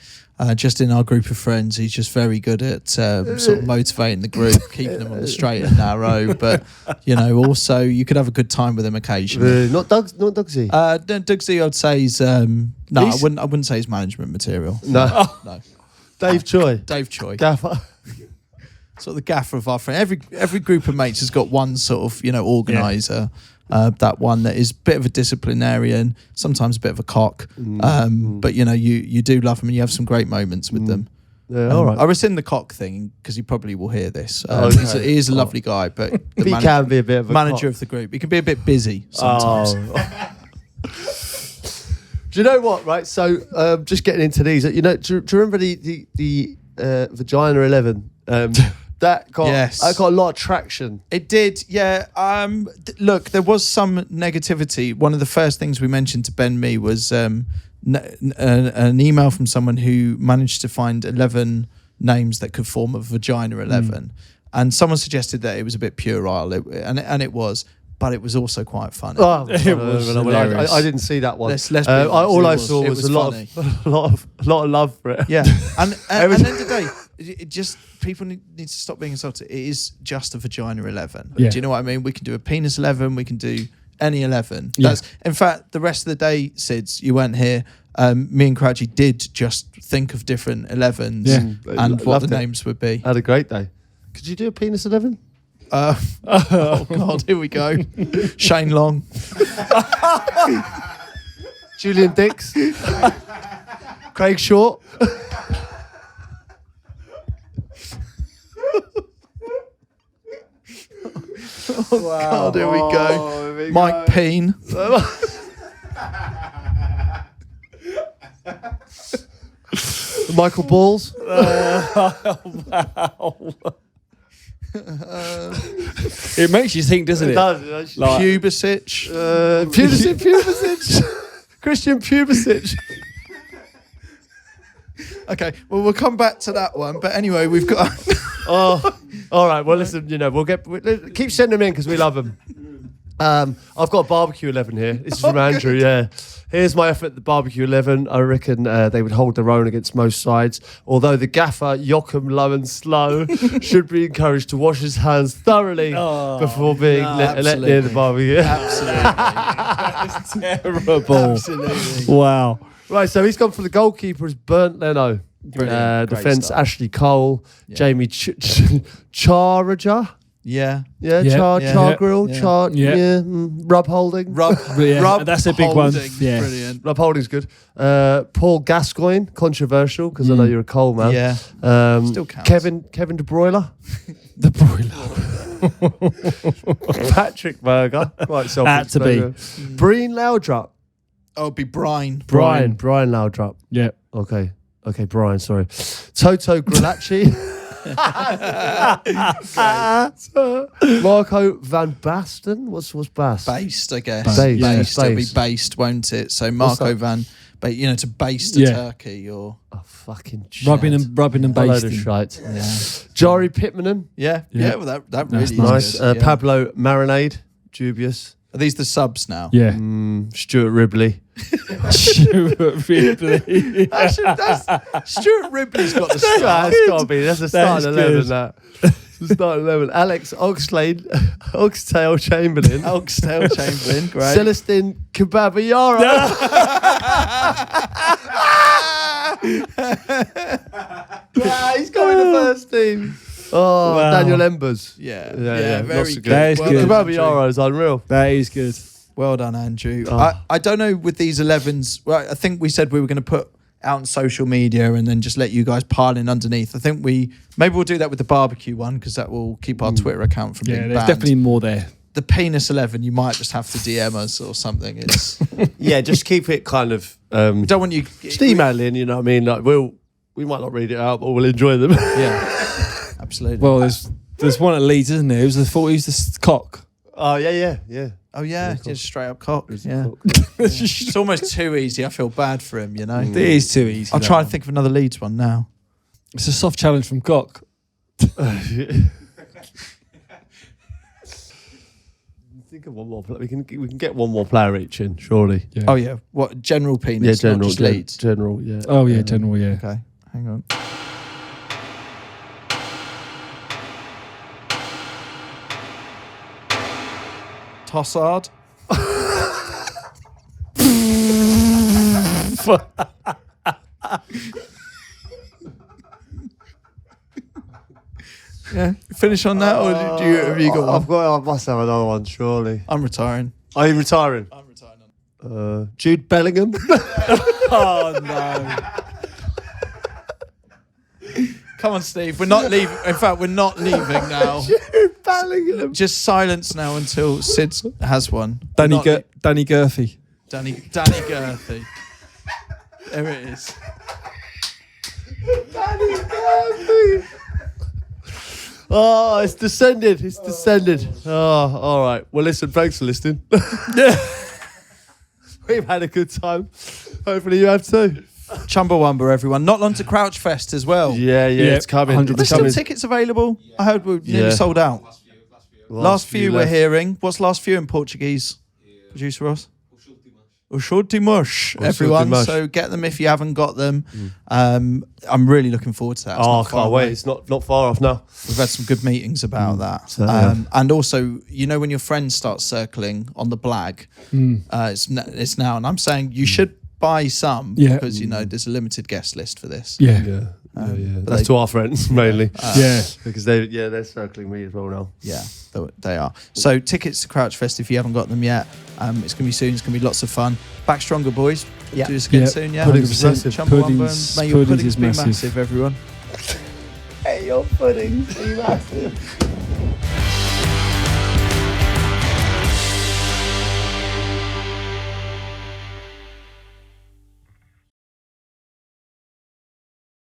Speaker 3: Just in our group of friends, he's just very good at sort of motivating the group, keeping them on the straight and narrow. But also you could have a good time with him occasionally.
Speaker 1: Not Dugsy.
Speaker 3: Dugsy, I'd say is I wouldn't say he's management material.
Speaker 1: No. Dave Choi.
Speaker 3: Dave Choi.
Speaker 1: Gaffer.
Speaker 3: Sort of the gaffer of our friend. Every group of mates has got one sort of organizer. That one that is a bit of a disciplinarian, sometimes a bit of a cock, but you do love them and you have some great moments with them.
Speaker 1: Yeah, all right.
Speaker 3: I rescind the cock thing because he probably will hear this.
Speaker 1: Okay.
Speaker 3: He is a lovely guy, but
Speaker 1: he can be a bit of a
Speaker 3: manager
Speaker 1: cock.
Speaker 3: of the group. He can be a bit busy sometimes.
Speaker 1: Do you know what? Right, so just getting into these. Do you remember the Vagina 11? That got a lot of traction.
Speaker 3: It did, yeah. Look, there was some negativity. One of the first things we mentioned to Ben Mee was an email from someone who managed to find 11 names that could form a Vagina 11. And someone suggested that it was a bit puerile, and it was. But it was also quite funny.
Speaker 1: Oh,
Speaker 2: it was hilarious.
Speaker 1: I didn't see that one.
Speaker 3: Let's be honest,
Speaker 1: all I saw was a
Speaker 3: funny.
Speaker 1: lot of love for it.
Speaker 3: Yeah, and at the end of the day, it just people need to stop being insulted. It is just a Vagina 11.
Speaker 2: Yeah.
Speaker 3: Do you know what I mean? We can do a penis 11. We can do any 11.
Speaker 2: Yeah.
Speaker 3: In fact, the rest of the day, Sids, you weren't here. Me and Crouchy did just think of different 11s and what the names would be.
Speaker 1: Had a great day. Could you do a penis 11?
Speaker 3: Oh God, here we go. Shane Long,
Speaker 1: Julian Dix, Craig Short.
Speaker 3: God, here we go. Mike Peen.
Speaker 1: Michael Balls.
Speaker 2: it makes you think, doesn't it?
Speaker 1: It does.
Speaker 3: Like, Pubisic.
Speaker 1: Pubisic. Christian Pubisic.
Speaker 3: Okay, well, we'll come back to that one. But anyway, we've got...
Speaker 1: All right. Well, listen. Keep sending them in because we love them. I've got a barbecue 11 here. This is from Andrew. Yeah. Here's my effort at the barbecue 11. I reckon they would hold their own against most sides. Although the gaffer, Yochum Low and Slow, should be encouraged to wash his hands thoroughly before being let near the barbecue.
Speaker 3: Absolutely.
Speaker 2: That's terrible.
Speaker 3: Absolutely.
Speaker 2: Wow.
Speaker 1: Right, so he's gone for the goalkeeper as Burnt Leno.
Speaker 3: Brilliant. Great
Speaker 1: Defence
Speaker 3: start.
Speaker 1: Ashley Cole, Jamie Charager.
Speaker 3: Yeah.
Speaker 1: Char Grill,
Speaker 2: Yeah.
Speaker 1: Rub Holding.
Speaker 3: Rub.
Speaker 2: That's a big one.
Speaker 3: Holding.
Speaker 2: Yeah.
Speaker 3: Brilliant.
Speaker 1: Rub Holding's good. Paul Gascoigne, controversial because I know you're a Cole man.
Speaker 3: Yeah.
Speaker 1: Still
Speaker 3: counts.
Speaker 1: Kevin De Bruyler.
Speaker 2: The broiler.
Speaker 1: Patrick Berger. Quite
Speaker 2: Had to be.
Speaker 1: Breen Laudrup.
Speaker 3: Oh, it'd be Brian.
Speaker 1: Brian Laudrup.
Speaker 2: Yeah.
Speaker 1: Okay, Brian, sorry. Toto Grilacci. Marco Van Basten. What's Bast?
Speaker 3: Based, I guess.
Speaker 1: Based.
Speaker 3: Based.
Speaker 1: Yeah,
Speaker 3: It'll be
Speaker 1: based.
Speaker 3: based, won't it? So Marco Van, to baste a turkey or
Speaker 1: Oh, fucking shit.
Speaker 2: Rubbing and
Speaker 1: A load of
Speaker 2: basting.
Speaker 1: shite. Jari Pittmanen.
Speaker 3: yeah. Well, that
Speaker 2: That's
Speaker 3: really is
Speaker 1: Nice.
Speaker 3: good. Yeah.
Speaker 1: Pablo Marinade. Dubious.
Speaker 3: Are these the subs now?
Speaker 2: Yeah.
Speaker 1: Stuart Ribley.
Speaker 2: Stuart Ripley.
Speaker 3: Stuart Ripley's got the start.
Speaker 1: That's got to be. That's a starting
Speaker 2: is
Speaker 1: 11.
Speaker 2: good.
Speaker 1: That. It's a starting 11. Alex Oxtail Chamberlain.
Speaker 3: Oxtail Chamberlain, great.
Speaker 1: Celestine Kababayara. He's got in the first team. Oh,
Speaker 2: Wow.
Speaker 1: Daniel Embers.
Speaker 3: Yeah,
Speaker 1: Very
Speaker 3: very
Speaker 1: good.
Speaker 3: good.
Speaker 2: That is
Speaker 3: Well
Speaker 2: good.
Speaker 3: done,
Speaker 1: Kababayara is unreal.
Speaker 2: That is good.
Speaker 3: Well done, Andrew.
Speaker 1: Oh.
Speaker 3: I don't know with these 11s. Well, I think we said we were going to put out on social media and then just let you guys pile in underneath. I think maybe we'll do that with the barbecue one because that will keep our Twitter account from
Speaker 2: Yeah,
Speaker 3: being
Speaker 2: there's
Speaker 3: banned.
Speaker 2: definitely more there.
Speaker 3: The penis 11, you might just have to DM us or something. It's
Speaker 1: Yeah, just keep it kind of.
Speaker 3: we don't want you.
Speaker 1: Just email in, you know what I mean? Like we might not read it out, but we'll enjoy them.
Speaker 3: Yeah, absolutely.
Speaker 2: Well, there's one at Leeds, isn't there? Who's the cock?
Speaker 1: Oh, yeah.
Speaker 3: oh yeah, just straight up cock. Yeah,
Speaker 1: Cock.
Speaker 3: it's almost too easy. I feel bad for him. You know.
Speaker 2: It is too easy.
Speaker 3: I'll
Speaker 2: that
Speaker 3: try
Speaker 2: one.
Speaker 3: and think of another Leeds one now.
Speaker 2: It's a soft challenge from Cock.
Speaker 1: Think of one more. We can get one more player each in, surely.
Speaker 2: Yeah.
Speaker 3: Oh yeah, what general penis?
Speaker 1: Yeah, general.
Speaker 3: not just Leeds.
Speaker 1: General, yeah.
Speaker 2: Oh yeah, general. Yeah.
Speaker 3: Okay, hang on. Tossard. Yeah, finish on that, or have you got one?
Speaker 1: I must have another one, surely.
Speaker 3: I'm retiring.
Speaker 1: Are you retiring?
Speaker 3: I'm retiring.
Speaker 1: Jude Bellingham.
Speaker 2: Oh no.
Speaker 3: Come on, Steve. We're not leaving. In fact, we're not leaving now.
Speaker 1: Jude Bellingham.
Speaker 3: Just silence now until Sid has one.
Speaker 2: Danny
Speaker 3: We're not
Speaker 2: Danny Gurphy.
Speaker 3: Danny Gurphy. There it is.
Speaker 1: Oh, it's descended. Oh, all right. Well, listen, thanks for listening. We've had a good time. Hopefully you have too.
Speaker 3: Chumbawamaba, everyone. Not long to Crouch Fest as well.
Speaker 1: Yeah, it's coming.
Speaker 2: 100%.
Speaker 3: There's still tickets available. I heard we're nearly sold out. Last few we're
Speaker 1: left.
Speaker 3: hearing. What's last few in Portuguese? Producer Ross? Últimos, everyone.
Speaker 1: Últimos.
Speaker 3: So get them if you haven't got them. I'm really looking forward to that. It's
Speaker 1: Oh, I
Speaker 3: not far
Speaker 1: can't
Speaker 3: away.
Speaker 1: wait. It's not far off now.
Speaker 3: We've had some good meetings about that.
Speaker 1: So, yeah.
Speaker 3: And also, you know, when your friends start circling on the blag, it's now. And I'm saying you should buy some because, you know, there's a limited guest list for this.
Speaker 2: Yeah.
Speaker 1: That's to our friends mainly.
Speaker 2: Yeah.
Speaker 1: Because they're circling me as well now.
Speaker 3: Yeah, they are. So tickets to Crouch Fest if you haven't got them yet. It's going to be soon. It's going to be lots of fun. Back stronger, boys.
Speaker 1: Yeah.
Speaker 3: Do this again
Speaker 2: Yeah.
Speaker 3: soon, yeah?
Speaker 1: Puddings is
Speaker 2: 100%.
Speaker 1: massive.
Speaker 3: Chumbawamba, may your
Speaker 2: Puddings
Speaker 3: puddings
Speaker 2: is
Speaker 3: be
Speaker 2: massive.
Speaker 3: massive, everyone.
Speaker 1: Hey, your puddings be massive.